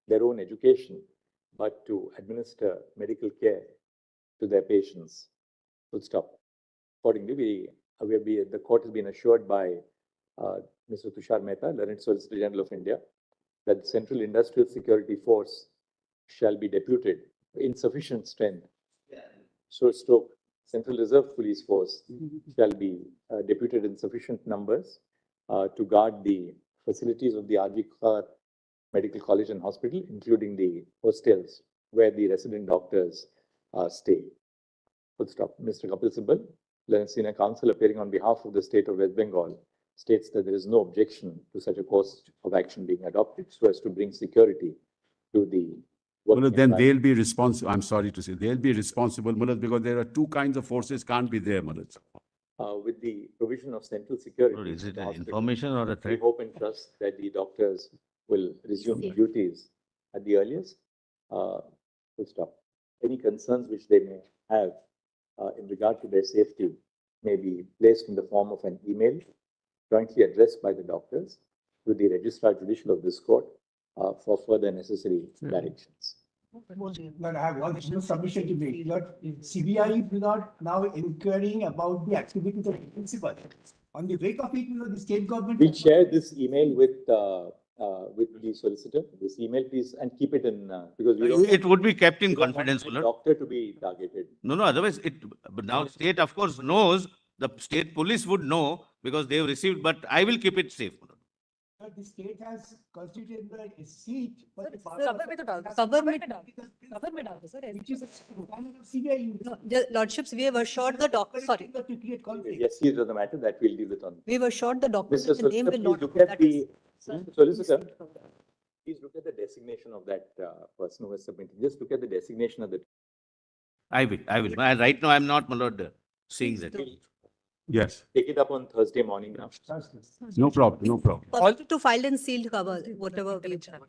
Speaker 1: their own education, but to administer medical care to their patients. Accordingly, the court has been assured by Mr. Tushar Mehta, Learned Solicitor General of India, that the Central Industrial Security Force shall be deputed in sufficient strength. Central Reserve Police Force shall be deputed in sufficient numbers to guard the facilities of the Arjikar Medical College and Hospital, including the hostels where the resident doctors stay. Mr. Kapil Sibal, Learned Senior Counsel, appearing on behalf of the state of West Bengal, states that there is no objection to such a course of action being adopted so as to bring security to the
Speaker 2: Mullah, then they'll be responsible. I'm sorry to say, they'll be responsible, Mullah, because there are two kinds of forces can't be there, Mullah.
Speaker 1: With the provision of central security.
Speaker 3: Lord, is it an information or a
Speaker 1: We
Speaker 3: threat?
Speaker 1: hope and trust that the doctors will resume duties at the earliest. Any concerns which they may have in regard to their safety may be placed in the form of an email jointly addressed by the doctors to the Registrar Judicial of this court for further necessary directions.
Speaker 10: But I have one submission to make. CBI is not now inquiring about the activities of the principal. On the wake of it, the state government.
Speaker 1: We'll share this email with the solicitor. This email, please, and keep it in because we don't.
Speaker 3: It would be kept in
Speaker 1: we don't want
Speaker 3: confidence,
Speaker 1: the
Speaker 3: Mullah.
Speaker 1: doctor to be targeted.
Speaker 3: No, otherwise but now state of course knows, the state police would know because they have received, but I will keep it safe. Mullah.
Speaker 10: The state has constituted a seat. For the which is a requirement of CBI.
Speaker 5: No, Lordships, we have assured the doctor, sorry,
Speaker 10: To create conflict.
Speaker 1: Yes, he is on the matter that we'll deal with on.
Speaker 5: we have assured the doctor
Speaker 1: Mr.
Speaker 5: that the name
Speaker 1: Solicitor,
Speaker 5: will
Speaker 1: please
Speaker 5: not.
Speaker 1: look at
Speaker 5: that is-
Speaker 1: the solicitor. Please look at the designation of that person who has submitted. Just look at the designation of the.
Speaker 3: I will. Right now, I'm not, my lord, seeing that.
Speaker 2: Yes,
Speaker 1: Take it up on Thursday morning now.
Speaker 2: no problem.
Speaker 5: Permitted to file in sealed cover, whatever we.
Speaker 1: It shall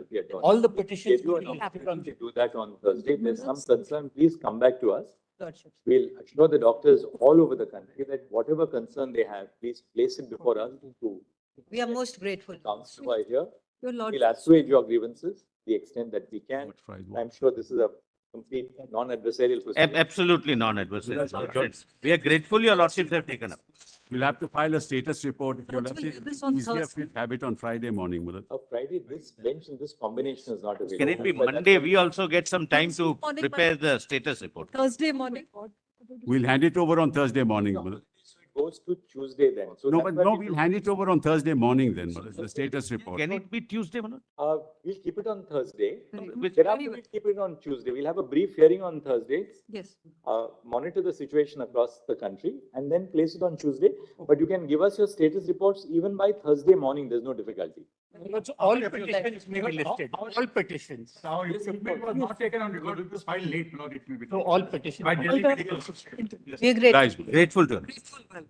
Speaker 1: be adjourned.
Speaker 8: All the petitions.
Speaker 1: Give you an opportunity to do that on Thursday. If there's some concern, please come back to us.
Speaker 5: Lordships.
Speaker 1: We'll assure the doctors all over the country that whatever concern they have, please place it before us to
Speaker 5: We are most grateful.
Speaker 1: counsel who are here.
Speaker 5: Your
Speaker 1: We'll
Speaker 5: Lordship,
Speaker 1: assuage your grievances the extent that we can.
Speaker 2: What Friday?
Speaker 1: I'm sure this is a complete non-adversarial procedure.
Speaker 3: Absolutely non-adversarial. We are grateful your lordships have taken up.
Speaker 2: We'll have to file a status report. If you're
Speaker 5: Lordships, will
Speaker 2: lucky,
Speaker 5: do this on
Speaker 2: easier if
Speaker 5: Thursday.
Speaker 2: we have it on Friday morning, Mullah.
Speaker 1: Friday, this bench in this combination is not available.
Speaker 3: Can it be
Speaker 1: But
Speaker 3: Monday? We also get some time to
Speaker 5: Morning,
Speaker 3: prepare the status report.
Speaker 5: Thursday morning.
Speaker 2: We'll hand it over on Thursday morning, Mullah.
Speaker 1: it goes to Tuesday then. So
Speaker 2: No,
Speaker 1: that's
Speaker 2: but
Speaker 1: why
Speaker 2: no,
Speaker 1: we
Speaker 2: we'll hand it over on Thursday morning then, Mullah, the status report.
Speaker 3: Can it be Tuesday, Manoj?
Speaker 1: We'll keep it on Thursday.
Speaker 3: Which-
Speaker 1: Thereafter, we'll keep it on Tuesday. We'll have a brief hearing on Thursday.
Speaker 5: Yes.
Speaker 1: Monitor the situation across the country and then place it on Tuesday. But you can give us your status reports even by Thursday morning. There's no difficulty.
Speaker 8: All petitions may be listed. All petitions.
Speaker 6: Now, if it was not taken on record, it was filed late, Lord, it may be.
Speaker 8: So all petitions.
Speaker 6: By Delhi Medical.
Speaker 5: We are grateful.
Speaker 3: Grateful to you.